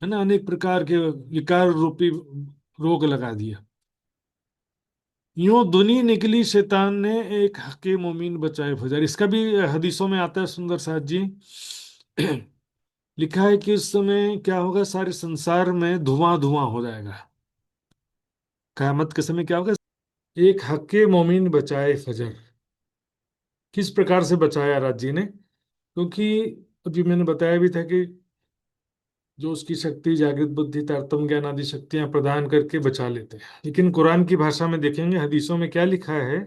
है ना, अनेक प्रकार के विकार रूपी रोग लगा दिया। यूं दुनी निकली शैतान ने, एक हके मोमिन बचाए फजर। इसका भी हदीसों में आता है सुंदर साथ जी। लिखा है कि इस समय क्या होगा, सारे संसार में धुआं धुआं हो जाएगा। कयामत के समय क्या होगा, एक हके मोमिन बचाए फजर। किस प्रकार से बचाया राज जी ने, क्योंकि अभी मैंने बताया भी था कि जो उसकी शक्ति जागृत बुद्धि तारतम्य ज्ञान आदि शक्तियां प्रदान करके बचा लेते हैं। लेकिन कुरान की भाषा में देखेंगे, हदीसों में क्या लिखा है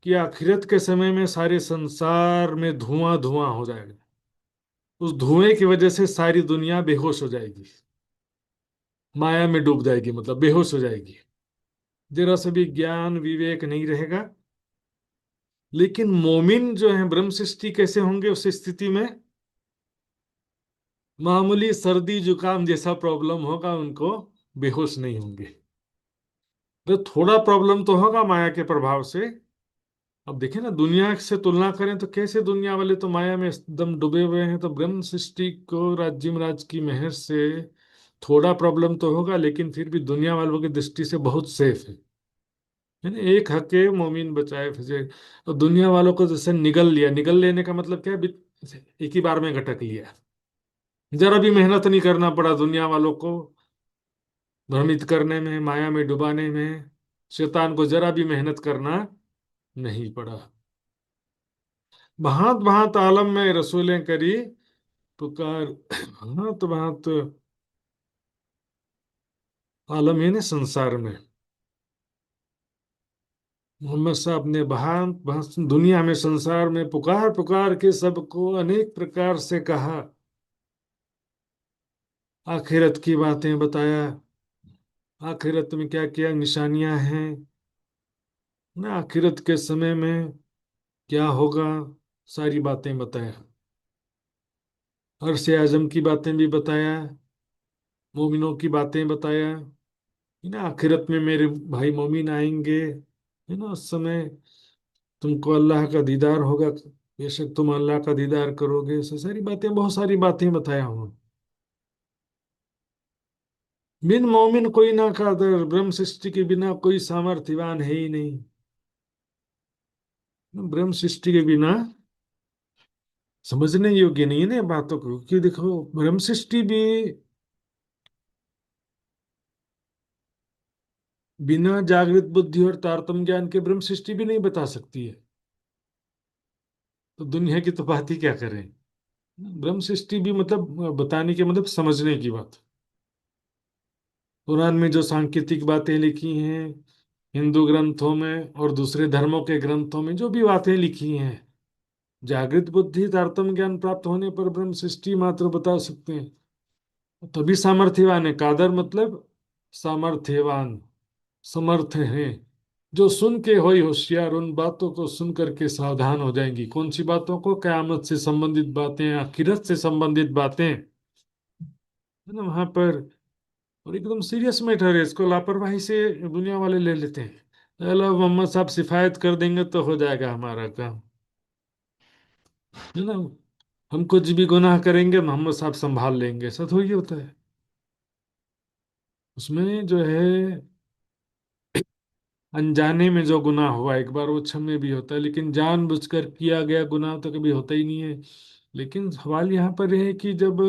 कि आखिरत के समय में सारे संसार में धुआं धुआं हो जाएगा। उस धुएं की वजह से सारी दुनिया बेहोश हो जाएगी, माया में डूब जाएगी, मतलब बेहोश हो जाएगी। जरा सा भी ज्ञान विवेक नहीं रहेगा। लेकिन मोमिन जो है ब्रह्म सृष्टि कैसे होंगे उस स्थिति में, मामूली सर्दी जुकाम जैसा प्रॉब्लम होगा उनको, बेहोश नहीं होंगे। तो थोड़ा प्रॉब्लम तो होगा माया के प्रभाव से। अब देखें ना, दुनिया से तुलना करें तो कैसे दुनिया वाले तो माया में एकदम डूबे हुए हैं, तो ब्रह्म सृष्टि को राज्य महाराज की मेहर से थोड़ा प्रॉब्लम तो होगा, लेकिन फिर भी दुनिया वालों की दृष्टि से बहुत सेफ है ना। एक हके मोमिन बचाए फजे। और दुनिया वालों को जैसे निगल लिया, निगल लेने का मतलब क्या है, एक ही बार में घटक लिया। जरा भी मेहनत नहीं करना पड़ा दुनिया वालों को भ्रमित करने में, माया में डुबाने में। शैतान को जरा भी मेहनत करना नहीं पड़ा। भांत भांत आलम में रसूलें करी पुकार। भांत भांत आलम है ना संसार में, मोहम्मद साहब ने भांत भांत दुनिया में संसार में पुकार पुकार के सबको अनेक प्रकार से कहा। आखिरत की बातें बताया, आखिरत में क्या क्या निशानियां हैं ना, आखिरत के समय में क्या होगा, सारी बातें बताया। अरसे आजम की बातें भी बताया, मोमिनों की बातें बताया, है ना। आखिरत में मेरे भाई मोमिन आएंगे, है ना, उस समय तुमको अल्लाह का दीदार होगा, बेशक तुम अल्लाह का दीदार करोगे। ऐसे सारी बातें, बहुत सारी बातें बताया हूँ। बिन मोमिन कोई ना कादर, ब्रह्म सृष्टि के बिना कोई सामर्थ्यवान है ही नहीं। ब्रह्म सृष्टि के बिना समझने योग्य नहीं है ना बातों को, कि देखो ब्रह्म सृष्टि भी बिना जागृत बुद्धि और तारतम्य ज्ञान के ब्रह्म सृष्टि भी नहीं बता सकती है। तो दुनिया की तो बात ही क्या करें। ब्रह्म सृष्टि भी मतलब बताने के मतलब समझने की बात। कुरान में जो सांकेतिक बातें लिखी हैं, हिंदू ग्रंथों में और दूसरे धर्मों के ग्रंथों में जो भी बातें लिखी हैं, जागृत बुद्धि तारतम्य ज्ञान प्राप्त होने पर ब्रह्म सृष्टि मात्र बता सकते हैं। तभी सामर्थ्यवान है। कादर मतलब सामर्थ्यवान, समर्थ है। जो सुन के होई होशियार, उन बातों को सुन करके सावधान हो जाएंगी। कौन सी बातों को, कयामत से संबंधित बातें, आखिरत से संबंधित बातें, है ना, वहां पर। और एकदम सीरियस मैटर है, इसको लापरवाही से दुनिया वाले ले लेते हैं। चलो मोहम्मद साहब सिफायत कर देंगे तो हो जाएगा हमारा काम, है ना। हम कुछ भी गुनाह करेंगे मोहम्मद साहब संभाल लेंगे, ऐसा थोड़ी होता है। उसमें जो है अनजाने में जो गुनाह हुआ एक बार वो क्षम्य भी होता है, लेकिन जानबूझकर किया गया गुनाह तो कभी होता ही नहीं है। लेकिन सवाल यहाँ पर यह है कि जब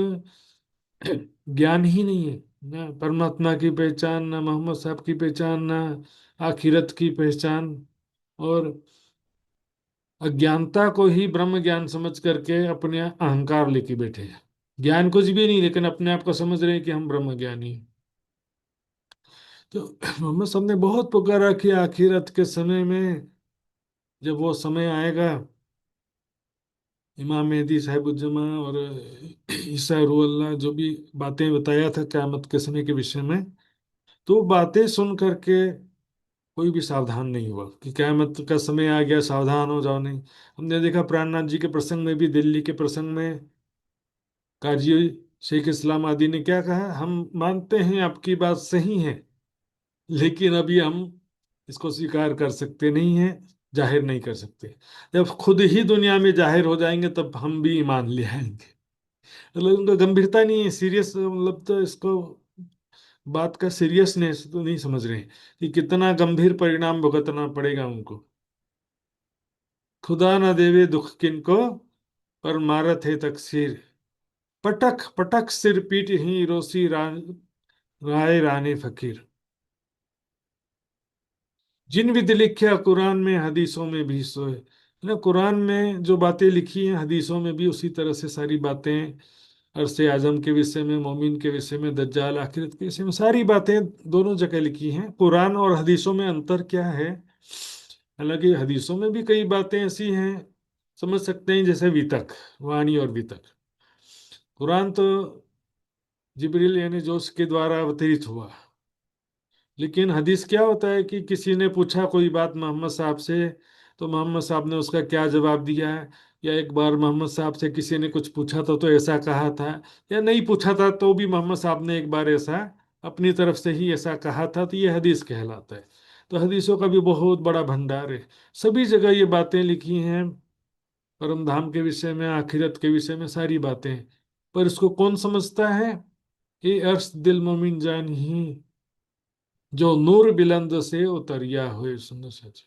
ज्ञान ही नहीं है ना, परमात्मा की पहचान ना, मोहम्मद साहब की पहचान ना, आखिरत की पहचान, और अज्ञानता को ही ब्रह्म ज्ञान समझ करके अपने अहंकार लेके बैठे हैं। ज्ञान कुछ भी नहीं, लेकिन अपने आप को समझ रहे हैं कि हम ब्रह्म ज्ञानी हैं। तो मोहम्मद साहब ने बहुत पुकारा कि आखिरत के समय में जब वो समय आएगा इमाम मेहदी साहिबुज्जमा और ईसा रूहल्लाह जो भी बातें बताया था क़यामत के समय के विषय में, तो बातें सुन करके कोई भी सावधान नहीं हुआ कि क़यामत का समय आ गया सावधान हो जाओ, नहीं। हमने देखा प्राणनाथ जी के प्रसंग में भी, दिल्ली के प्रसंग में काजी शेख इस्लाम आदि ने क्या कहा, हम मानते हैं आपकी बात सही है, लेकिन अभी हम इसको स्वीकार कर सकते नहीं हैं, जाहिर नहीं कर सकते। जब खुद ही दुनिया में जाहिर हो जाएंगे तब हम भी ईमान ले आएंगे। मतलब उनका गंभीरता नहीं है, सीरियस, मतलब तो इसको बात का सीरियसनेस तो नहीं समझ रहे हैं कि कितना गंभीर परिणाम भुगतना पड़ेगा उनको। खुदा न देवे दुख किनको, पर मारत है तकसीर, पटक पटक सिर पीट ही रोसी राय राने फकीर। जिन विधि लिखा कुरान में हदीसों में भी सोए, है ना। कुरान में जो बातें लिखी हैं हदीसों में भी उसी तरह से सारी बातें, अरसे आजम के विषय में, मोमिन के विषय में, दज्जाल आखिरत के विषय में, सारी बातें दोनों जगह लिखी हैं। कुरान और हदीसों में अंतर क्या है? हालांकि हदीसों में भी कई बातें ऐसी हैं, समझ सकते हैं, जैसे वितक, वाणी और वितक। कुरान तो जिब्रील यानी जोश के द्वारा अवतरित हुआ, लेकिन हदीस क्या होता है कि किसी ने पूछा कोई बात मोहम्मद साहब से, तो मोहम्मद साहब ने उसका क्या जवाब दिया है, या एक बार मोहम्मद साहब से किसी ने कुछ पूछा था तो ऐसा कहा था, या नहीं पूछा था तो भी मोहम्मद साहब ने एक बार ऐसा अपनी तरफ से ही ऐसा कहा था, तो ये हदीस कहलाता है। तो हदीसों का भी बहुत बड़ा भंडार है, सभी जगह ये बातें लिखी हैं, परम धाम के विषय में, आखिरत के विषय में, सारी बातें। पर इसको कौन समझता है? ये अर्श दिल मोमिन जान ही, जो नूर बिलंद से उतरिया हुए। सुंदर सच,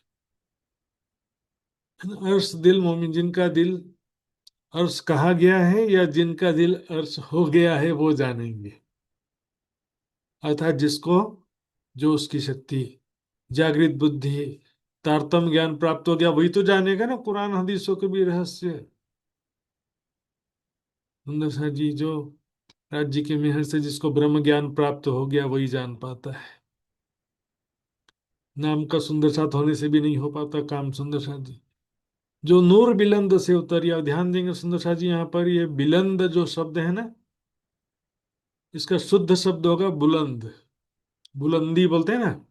अर्श दिल मोमिन, जिनका दिल अर्श कहा गया है या जिनका दिल अर्श हो गया है वो जानेंगे। अर्थात जिसको, जो उसकी शक्ति, जागृत बुद्धि, तारतम ज्ञान प्राप्त हो गया, वही तो जानेगा ना कुरान हदीसों के भी रहस्य। सुंदर सा जी, जो राज्य के मेहर से जिसको ब्रह्म ज्ञान प्राप्त हो गया वही जान पाता है। नाम का सुंदर साथ होने से भी नहीं हो पाता काम। सुंदर साथ जी, जो नूर बिलंद से उतरिया, ध्यान देंगे सुंदर साथ जी, यहाँ पर ये बिलंद जो शब्द है ना, इसका शुद्ध शब्द होगा बुलंद, बुलंदी बोलते हैं ना।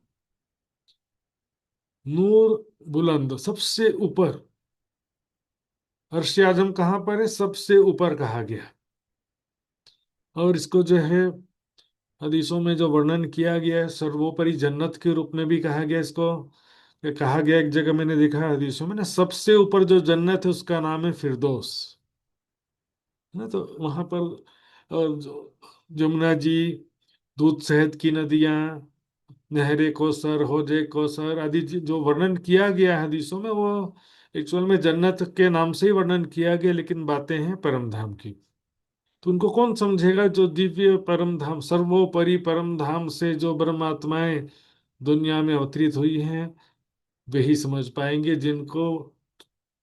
नूर बुलंद, सबसे ऊपर। अर्श आजम कहाँ पर है? सबसे ऊपर कहा गया। और इसको जो है हदीसों में जो वर्णन किया गया है, सर्वोपरि जन्नत के रूप में भी कहा गया इसको। ये कहा गया, एक जगह मैंने देखा है हदीसों में ना, सबसे ऊपर जो जन्नत है उसका नाम है फिरदौस, है ना। तो वहां पर और जमुना जी, दूध शहद की नदियां, नहरे कौसर, हौजे कौसर आदि जो वर्णन किया गया है हदीसों में, वो एक्चुअल में जन्नत के नाम से ही वर्णन किया गया, लेकिन बातें हैं परम धाम की। तो उनको कौन समझेगा? जो दिव्य परम धाम, सर्वोपरि परम धाम से जो ब्रह्मात्माएं दुनिया में अवतरित हुई हैं, वही समझ पाएंगे, जिनको,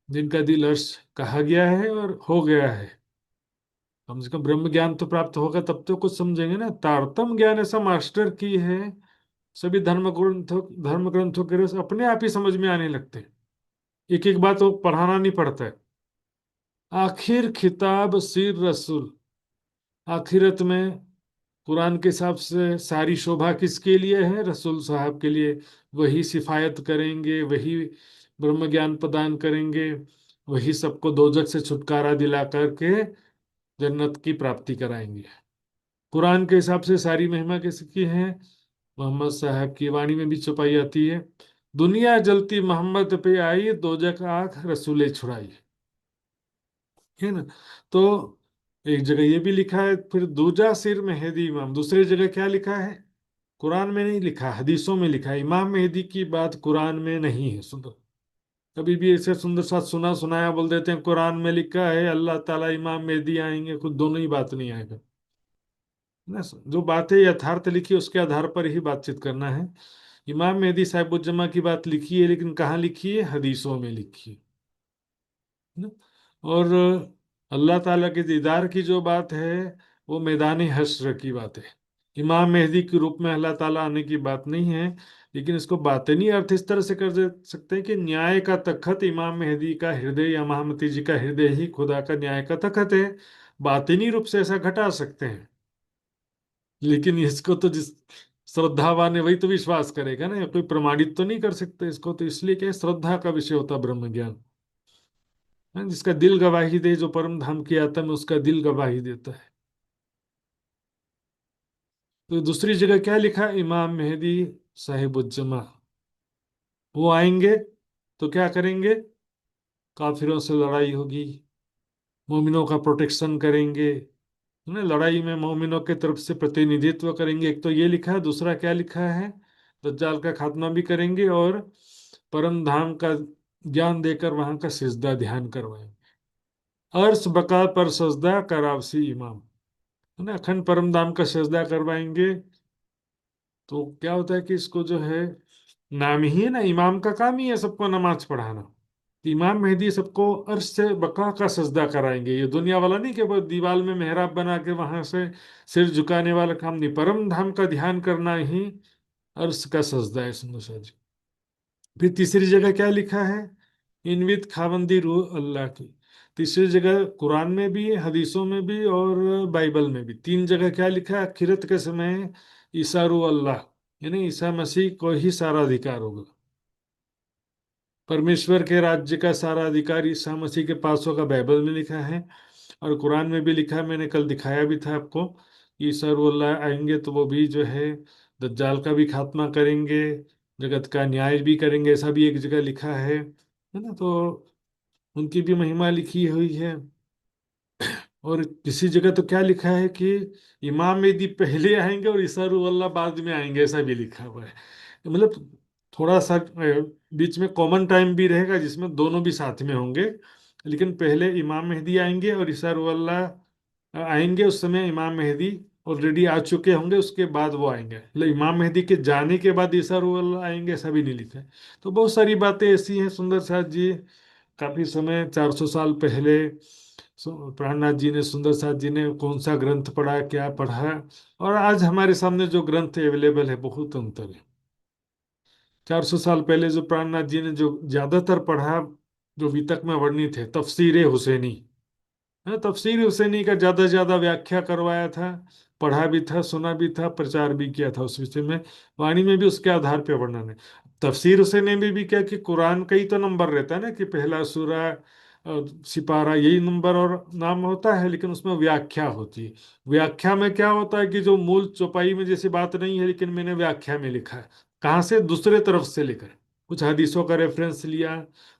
जिनका दिल अर्श कहा गया है और हो गया है। कम से कम ब्रह्म ज्ञान तो प्राप्त होगा तब तो कुछ समझेंगे ना। तारतम ज्ञान ऐसा मास्टर की है, सभी धर्म ग्रंथों के रस अपने आप ही समझ में आने लगते हैं, एक एक बात वो पढ़ाना नहीं पड़ता है। आखिर खिताब सिर रसूल, आखिरत में कुरान के हिसाब से सारी शोभा किसके लिए है? रसूल साहब के लिए। वही सिफायत करेंगे, वही ब्रह्म ज्ञान प्रदान करेंगे, वही सबको दोजख से छुटकारा दिला करके जन्नत की प्राप्ति कराएंगे। कुरान के हिसाब से सारी महिमा किसकी है? मोहम्मद साहब की वाणी में भी छुपाई जाती है, दुनिया जलती मोहम्मद पे आई, दोजख आंख रसूले छुड़ाई, है ना। तो एक जगह ये भी लिखा है, फिर दूजा सिर मेहदी इमाम। दूसरी जगह क्या लिखा है? कुरान में नहीं लिखा, हदीसों में लिखा है। इमाम मेहदी की बात कुरान में नहीं है। सुंदर, कभी भी ऐसे सुंदर साथ सुना सुनाया बोल देते हैं कुरान में लिखा है अल्लाह ताला इमाम मेहदी आएंगे, खुद दोनों ही बात नहीं आएगा ना। जो बातें यथार्थ लिखी उसके आधार पर ही बातचीत करना है। इमाम मेहदी साहिबुज्जमा की बात लिखी है, लेकिन कहाँ लिखी है? हदीसों में लिखी है ना। और अल्लाह ताला के दीदार की जो बात है वो मैदान हश्र की बात है। इमाम मेहदी के रूप में अल्लाह ताला आने की बात नहीं है, लेकिन इसको बातिनी अर्थ इस तरह से कर दे सकते हैं कि न्याय का तखत इमाम मेहदी का हृदय या महामती जी का हृदय ही खुदा का न्याय का तखत है। बातिनी रूप से ऐसा घटा सकते हैं, लेकिन इसको तो जिस श्रद्धावान है वही तो विश्वास करेगा ना, कोई प्रमाणित तो नहीं कर सकते इसको। तो इसलिए क्या है, श्रद्धा का विषय होता है ब्रह्म ज्ञान। हाँ, जिसका दिल गवाही दे, जो परम धाम की आत्मा में उसका दिल गवाही देता है। तो दूसरी जगह क्या लिखा है, इमाम मेहदी साहिबुज्जमा वो आएंगे तो क्या करेंगे, काफिरों से लड़ाई होगी, मोमिनों का प्रोटेक्शन करेंगे, है ना, लड़ाई में मोमिनों के तरफ से प्रतिनिधित्व करेंगे। एक तो ये लिखा है, दूसरा क्या लिखा है, दज्जाल का खात्मा भी करेंगे और परम धाम का ज्ञान देकर वहां का सिजदा ध्यान करवाएंगे। अर्श बका पर सजदा करावसी इमाम, है ना, अखंड परम धाम का सजदा करवाएंगे। तो क्या होता है कि इसको जो है, नाम ही है ना, इमाम का काम ही है सबको नमाज पढ़ाना। तो इमाम मेहदी सबको अर्श से बका का सजदा कराएंगे। ये दुनिया वाला नहीं कि वो दीवार में मेहराब बना के वहां से सिर झुकाने वाला काम नहीं, परम धाम का ध्यान करना ही अर्श का सजदा है। सुनो सर जी, फिर तीसरी जगह क्या लिखा है, इनवित खावंदी रूह अल्लाह की। तीसरी जगह कुरान में भी, हदीसों में भी और बाइबल में भी, तीन जगह क्या लिखा है, आखिरत के समय ईसा रूह अल्लाह, यानी ईसा मसीह को ही सारा अधिकार होगा। परमेश्वर के राज्य का सारा अधिकार ईसा मसीह के पास होगा, बाइबल में लिखा है और कुरान में भी लिखा है। मैंने कल दिखाया भी था आपको, ईसा रूह अल्लाह आएंगे तो वो भी जो है दज्जाल का भी खात्मा करेंगे, जगत का न्याय भी करेंगे, ऐसा भी एक जगह लिखा है ना। तो उनकी भी महिमा लिखी हुई है। और किसी जगह तो क्या लिखा है कि इमाम मेहदी पहले आएंगे और ईसा रूह अल्लाह बाद में आएंगे, ऐसा भी लिखा हुआ है। मतलब थोड़ा सा बीच में कॉमन टाइम भी रहेगा जिसमें दोनों भी साथ में होंगे, लेकिन पहले इमाम मेहदी आएंगे और ईसा रूह अल्लाह आएंगे। उस समय इमाम मेहदी ऑलरेडी आ चुके होंगे, उसके बाद वो आएंगे। मतलब इमाम मेहदी के जाने के बाद ईसा रूह अल्लाह आएंगे, ऐसा भी नहीं लिखा है। तो बहुत सारी बातें ऐसी हैं। सुंदर साथ जी काफी समय 400 साल पहले प्राणनाथ जी ने, सुंदर साथ जी ने कौन सा ग्रंथ पढ़ा, क्या पढ़ा, और आज हमारे सामने जो ग्रंथ अवेलेबल है, बहुत अंतर है। 400 साल पहले जो प्राणनाथ जी ने जो ज्यादातर पढ़ा, जो वितक में वर्णित है, तफसीर हुसैनी है, तफसीर हुसैनी का ज्यादा से ज्यादा व्याख्या करवाया था, पढ़ा भी था, सुना भी था, प्रचार भी किया था उस विषय में। वाणी में भी उसके आधार पर वर्णन है। तफसीर हुसैनी में भी क्या कि कुरान का ही तो नंबर रहता है ना, कि पहला सूरा सिपारा यही नंबर और नाम होता है, लेकिन उसमें व्याख्या होती है। व्याख्या में क्या होता है कि जो मूल चौपाई में जैसी बात नहीं है, लेकिन मैंने व्याख्या में लिखा है, कहाँ से, दूसरे तरफ से लेकर कुछ हदीसों का रेफरेंस लिया,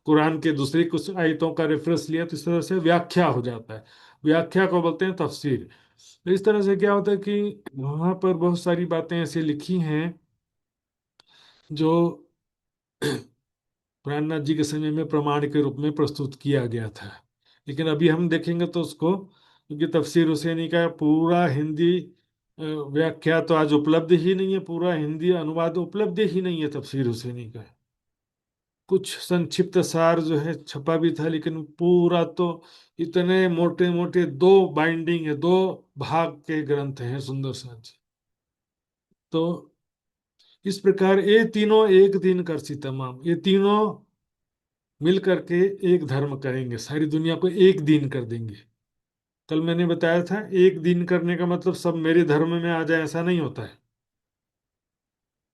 कुरान के दूसरी कुछ आयतों का रेफरेंस लिया, तो इस तरह से व्याख्या हो जाता है। व्याख्या को बोलते हैं तफसीर। तो इस तरह से क्या होता है कि वहां पर बहुत सारी बातें ऐसी लिखी हैं जो प्राणनाथ जी के समय में प्रमाण के रूप में प्रस्तुत किया गया था। लेकिन अभी हम देखेंगे तो उसको, क्योंकि तफसीर हुसैनी का पूरा हिंदी व्याख्या तो आज उपलब्ध ही नहीं है, पूरा हिंदी अनुवाद उपलब्ध ही नहीं है तफसीर हुसैनी का। कुछ संक्षिप्त सार जो है छपा भी था, लेकिन पूरा तो इतने मोटे मोटे दो बाइंडिंग है, दो भाग के ग्रंथ हैं सुंदर साथ जी। तो इस प्रकार ये तीनों एक दिन कर सी तमाम, ये तीनों मिल करके एक धर्म करेंगे, सारी दुनिया को एक दिन कर देंगे। कल मैंने बताया था, एक दिन करने का मतलब सब मेरे धर्म में आ जाए ऐसा नहीं होता है।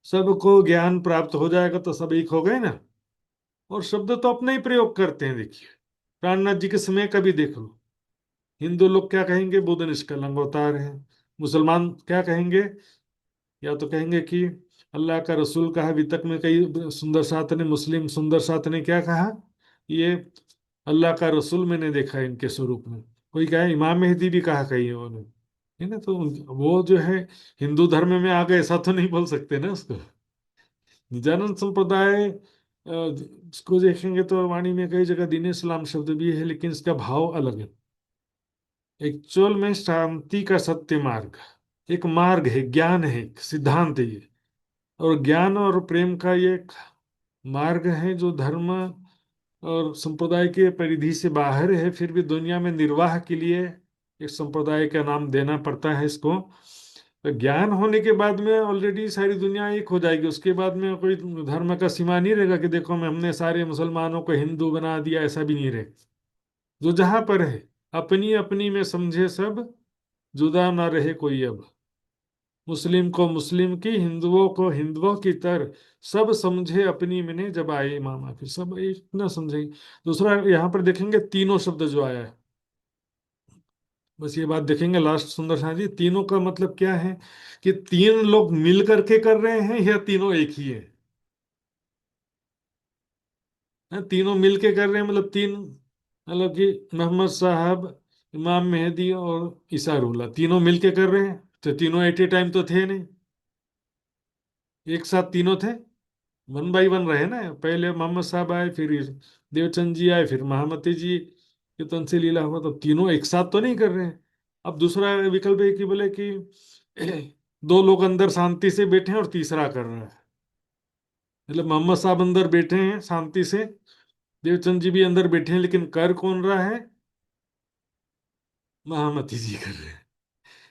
सबको ज्ञान प्राप्त हो जाएगा तो सब एक हो गए ना। और शब्द तो अपने ही प्रयोग करते हैं, देखिए प्राणनाथ जी के समय का भी देख लो। हिंदू लोग क्या कहेंगे, बुद्ध निष्कलंक अवतार है। मुसलमान क्या कहेंगे, या तो कहेंगे कि अल्लाह का रसूल कहा, वितक में कई सुंदर साथ ने, मुस्लिम सुंदर साथ ने क्या कहा, ये अल्लाह का रसूल मैंने देखा है इनके स्वरूप में। कोई कहे इमाम मेहदी भी कहा कहीं उन्होंने, है ना। तो वो जो है हिंदू धर्म में आ गए, ऐसा तो नहीं बोल सकते ना उसको। निजानंद संप्रदाय इसको देखेंगे तो वाणी में कई जगह दीन इस्लाम शब्द भी है, लेकिन इसका भाव अलग है। एक्चुअल में शांति का सत्य मार्ग, एक मार्ग है, ज्ञान है, एक सिद्धांत है ये। और ज्ञान और प्रेम का ये एक मार्ग है जो धर्म और संप्रदाय के परिधि से बाहर है, फिर भी दुनिया में निर्वाह के लिए एक संप्रदाय का नाम देना पड़ता है इसको। तो ज्ञान होने के बाद में ऑलरेडी सारी दुनिया एक हो जाएगी, उसके बाद में कोई धर्म का सीमा नहीं रहेगा कि देखो मैं हमने सारे मुसलमानों को हिंदू बना दिया, ऐसा भी नहीं रहे। जो जहां पर है अपनी अपनी में समझे सब, जुदा ना रहे कोई अब। मुस्लिम को मुस्लिम की, हिंदुओं को हिंदुओं की तरह, सब समझे अपनी में जब आए इमाम आखिर, सब एक ना समझे। दूसरा यहाँ पर देखेंगे तीनों शब्द जो आया है, बस ये बात देखेंगे लास्ट सुंदर शाह जी, तीनों का मतलब क्या है, कि तीन लोग मिल करके कर रहे हैं या तीनों एक ही है। तीनों मिल के कर रहे हैं मतलब तीन, मतलब कि मोहम्मद साहब, इमाम मेहदी और ईसा रूला तीनों मिल के कर रहे हैं, तो तीनों एट ए टाइम तो थे नहीं, एक साथ तीनों थे, वन बाई वन रहे ना, पहले मोहम्मद साहब आए, फिर देवचंद जी आए, फिर महामती जी की तंसी लीला हुआ, तो तीनों एक साथ तो नहीं कर रहे हैं। अब दूसरा विकल्प है कि बोले कि दो लोग अंदर शांति से बैठे हैं और तीसरा कर रहा है, मतलब मोहम्मद साहब अंदर बैठे हैं शांति से, देवचंद जी भी अंदर बैठे हैं, लेकिन कर कौन रहा है, महामती जी कर रहे हैं।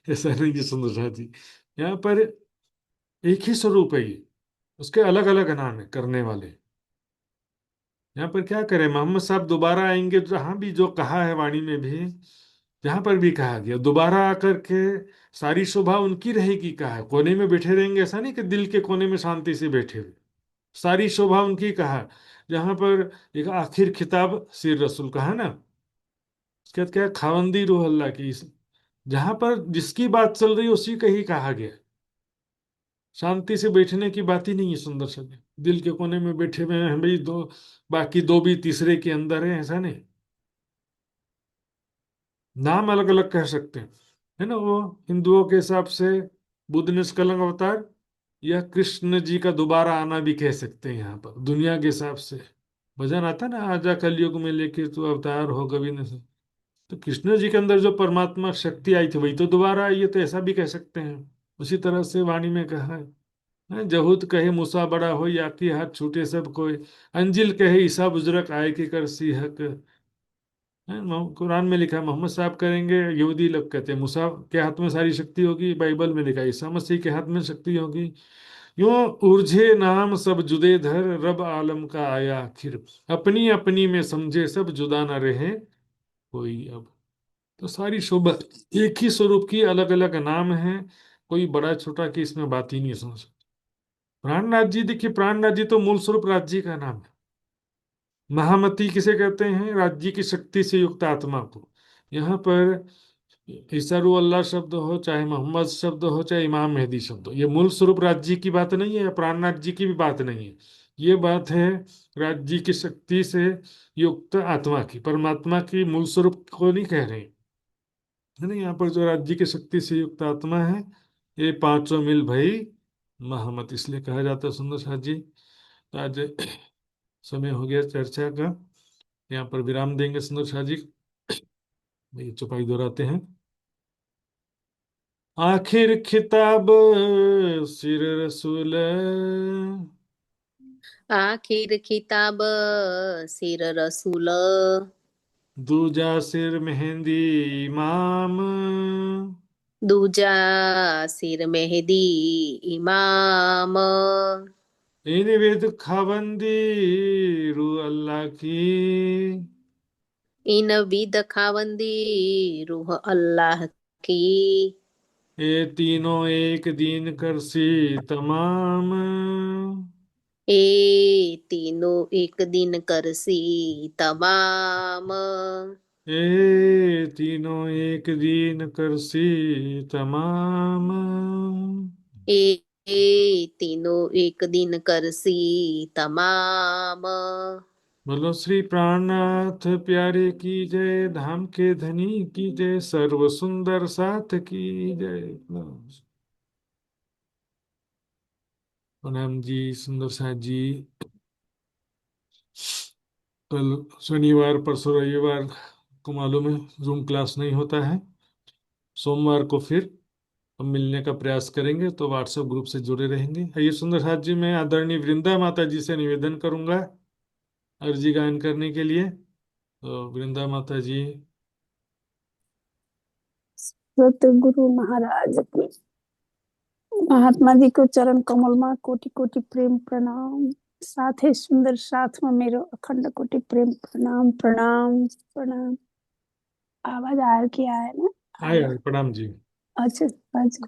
ऐसा नहीं कि सुंदर साथ जी, यहाँ पर एक ही स्वरूप है ये, उसके अलग अलग नाम है करने वाले। यहाँ पर क्या करें, मोहम्मद साहब दोबारा आएंगे, जहां भी जो कहा है वाणी में भी, जहां पर भी कहा गया दोबारा आकर के सारी शोभा उनकी रहेगी, कहा है कोने में बैठे रहेंगे, ऐसा नहीं कि दिल के कोने में शांति से बैठे हुए, सारी शोभा उनकी, कहा। जहां पर एक आखिर खिताब सिर रसूल कहा ना, उसके बाद क्या है, खावंदी रूह अल्लाह की, जहां पर जिसकी बात चल रही है उसी का ही कहा गया, शांति से बैठने की बात ही नहीं है सुंदर सगे, दिल के कोने में बैठे हुए हैं भाई दो, बाकी दो भी तीसरे के अंदर है, ऐसा नहीं। नाम अलग अलग कह सकते हैं, है ना, वो हिंदुओं के हिसाब से बुद्ध निष्कलंक अवतार, या कृष्ण जी का दोबारा आना भी कह सकते हैं यहाँ पर दुनिया के हिसाब से। भजन आता ना, आजा कलयुग में लेके तू अवतार हो कभी न से। तो कृष्ण जी के अंदर जो परमात्मा शक्ति आई थी वही तो दोबारा आई है, तो ऐसा भी कह सकते हैं। उसी तरह से वाणी में कहा है, जहूद कहे मूसा बड़ा हो, या की हाथ छूटे सब कोई, अंजिल कहे ईसा बुजुर्ग आए के कर सी हक। कुरान में लिखा है मोहम्मद साहब करेंगे, यहूदी लोग कहते हैं मूसा के हाथ में सारी शक्ति होगी, बाइबल में लिखा है ईसा मसीह के हाथ में शक्ति होगी। यूं उर्झे नाम सब जुदे धर, रब आलम का आया आखिर, अपनी अपनी में समझे सब, जुदा न रहे कोई अब। तो सारी शोभा एक ही स्वरूप की, अलग अलग नाम है, कोई बड़ा छोटा की इसमें बात ही नहीं समझ। प्राणनाथ जी, देखिए प्राणनाथ जी तो मूल स्वरूप राज्य का नाम है। महामती किसे कहते हैं, राज्य की शक्ति से युक्त आत्मा को। यहाँ पर ईसारू अल्लाह शब्द हो, चाहे मोहम्मद शब्द हो, चाहे इमाम मेहदी शब्द हो, ये मूल स्वरूप राज्य की बात नहीं है, प्राणनाथ जी की भी बात नहीं है। ये बात है राज्य की शक्ति से युक्त आत्मा की, परमात्मा की मूल स्वरूप को नहीं कह रहे हैं, है ना। यहाँ पर जो राज्य की शक्ति से युक्त आत्मा है, ये पांचों मिल भई महामत, इसलिए कहा जाता है सुंदर साथ जी। तो आज समय हो गया चर्चा का, यहाँ पर विराम देंगे सुंदर शाह जी। ये चौपाई दोहराते हैं। आखिर खिताब सिर रसूल, आखिर खिताब सिर रसूल, दूजा सिर मेहंदी इमाम, दूजा सिर मेहदी इमाम, इन वेद खाबंदी रू अल्लाह की, इन विद खावंदी रूह अल्लाह की, ये तीनों एक दिन करसी तमाम, ए तीनों एक दिन करसी तमाम, ये तीनों एक दिन करसी तमाम। ए तीनों एक दिन करसी तमाम। बोलो श्री प्राणनाथ प्यारे की जय, धाम के धनी की जय, सर्व सुंदर साथ की जय। प्रणाम जी सुंदर साथ जी। कल शनिवार परसों रविवार को मालूम है जूम क्लास नहीं होता है, सोमवार को फिर हम मिलने का प्रयास करेंगे, तो व्हाट्सएप ग्रुप से जुड़े रहेंगे। ये सुंदर साथ जी, मैं आदरणीय वृंदा माता जी से निवेदन करूंगा अर्जी गायन करने के लिए। तो वृंदा माता जी। सतगुरु महाराज की महात्मा जी को चरण कमल में कोटि कोटि प्रेम प्रणाम। साथ ही सुंदर साथ में मेरो अखंड कोटि प्रेम प्रणाम प्रणाम प्रणाम। आवाज आ रही है ना? आए प्रणाम जी। अच्छा अच्छा।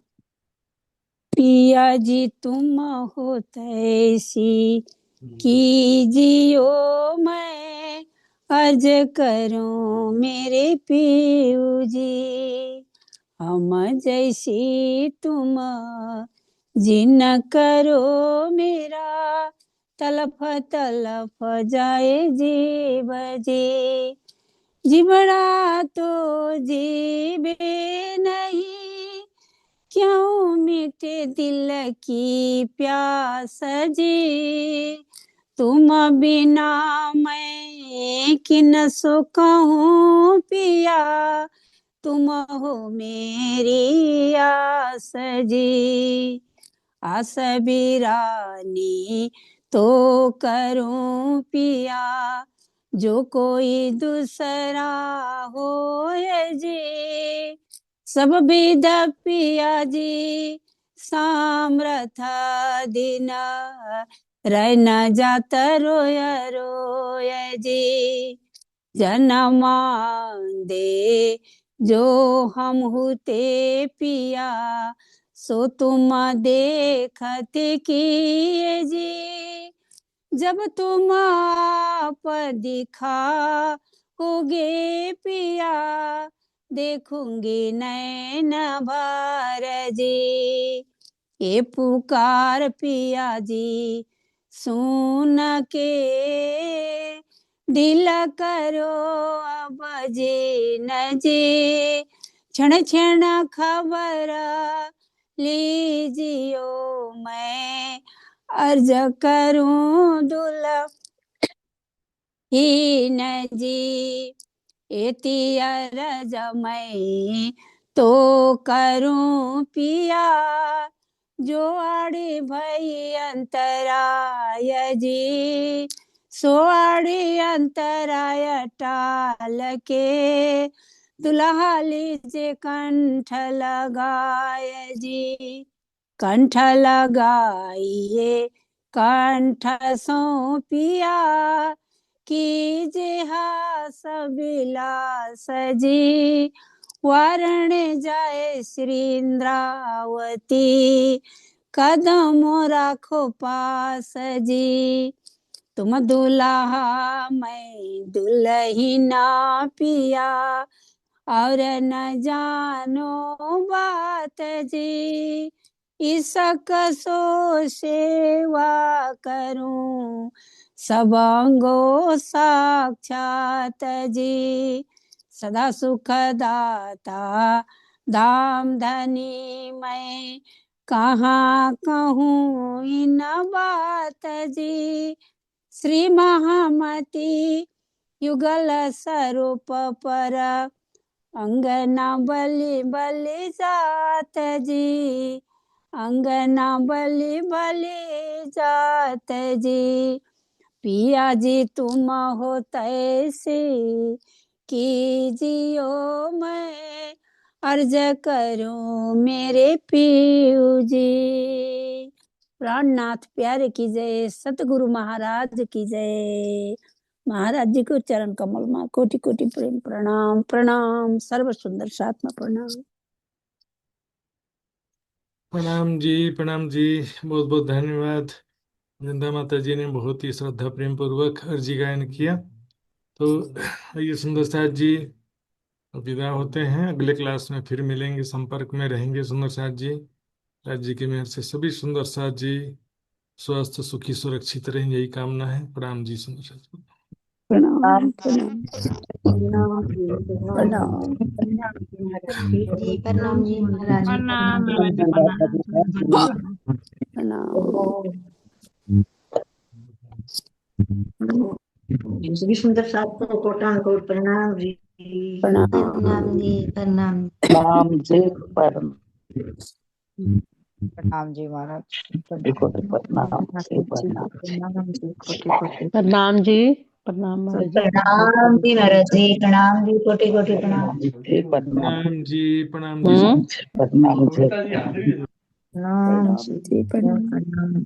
पिया जी तुम हो तैसी कीजियो मैं अर्ज करूं मेरे पियू जी। हम जैसी तुम जिन करो मेरा तलफ तलफ जाए जीव जी। जीवड़ा तो जीवे नहीं क्यों मिटे दिल की प्यास जी। तुम बिना मैं किन सो कहूँ पिया तुम हो मेरी आस जी। आस बिरानी तो करूं पिया जो कोई दूसरा हो जी। सब विद पिया जी सामर्थ दिन रह न जात रोय रोय जी। जन्म दे जो हम होते पिया सो तुम देखते किए जी। जब तुम आप दिखा होगे पिया देखूंगी नैन भर जी। ये पुकार पिया जी सुन के दिल करो अब जी न जी। क्षण क्षण खबर लीजियो मैं अर्ज करूं दुल्हन न जी। एति अरज मैं तो करूं पिया जो आड़े भई अंतराय जी। सो आड़े अंतराय टाल के दुल्हा लीजे कंठ लगाय जी। कंठ लगाइए कंठ सो पिया कीजे हास विलास जी। वारण जाए श्री इंद्रावती कदम राखो पास जी। तुम दुल्हा मैं दुल्हिना पिया और न जानो बात जी। इसक सो सेवा करूं सब अंगो साक्षात जी। सदा सुख दाता दाम धनी मैं कहाँ कहूँ इन बात जी। श्री महामती युगल स्वरूप पर अंगना बलि बलि जात जी। अंगना बलि बलि जात जी। पिया जी तुम हो तैसे कीजियो मैं अर्ज करूं मेरे पियू जी। प्राणनाथ प्यारे की जय। सतगुरु महाराज की जय। महाराज जी को चरण कमल में कोटि कोटि प्रेम प्रणाम प्रणाम। सर्व सुंदर सात्मा प्रणाम। प्रणाम जी प्रणाम जी। बहुत बहुत धन्यवाद। वृंदा माता जी ने बहुत ही श्रद्धा प्रेम पूर्वक अर्जी गायन किया। तो ये सुंदर साथ जी विदा होते हैं। अगले क्लास में फिर मिलेंगे, संपर्क में रहेंगे। सुंदर साथ जी, राज जी की मेहर से सभी सुंदर साथ जी स्वस्थ सुखी सुरक्षित रहें, यही कामना है। प्रणाम जी सुंदर साथ जी। प्रणाम प्रणाम प्रणाम जी, प्रणाम। जी प्रणाम जी महाराज जी प्रणाम प्रणाम। महाराज जी, प्रणाम। प्रणाम। सभी सुंदर साथ को कोटान कोट प्रणाम जी। प्रणाम प्रणाम जी प्रणाम। प्रणाम जी प्रणाम जी महाराज। कोटि प्रणाम जी प्रणाम। प्रणाम जी प्रणाम महाराज जी। प्रणाम जी महाराज जी। प्रणाम जी कोटि कोटि प्रणाम। प्रणाम जी प्रणाम जी। प्रणाम जी। प्रणाम जी प्रणाम। प्रणाम।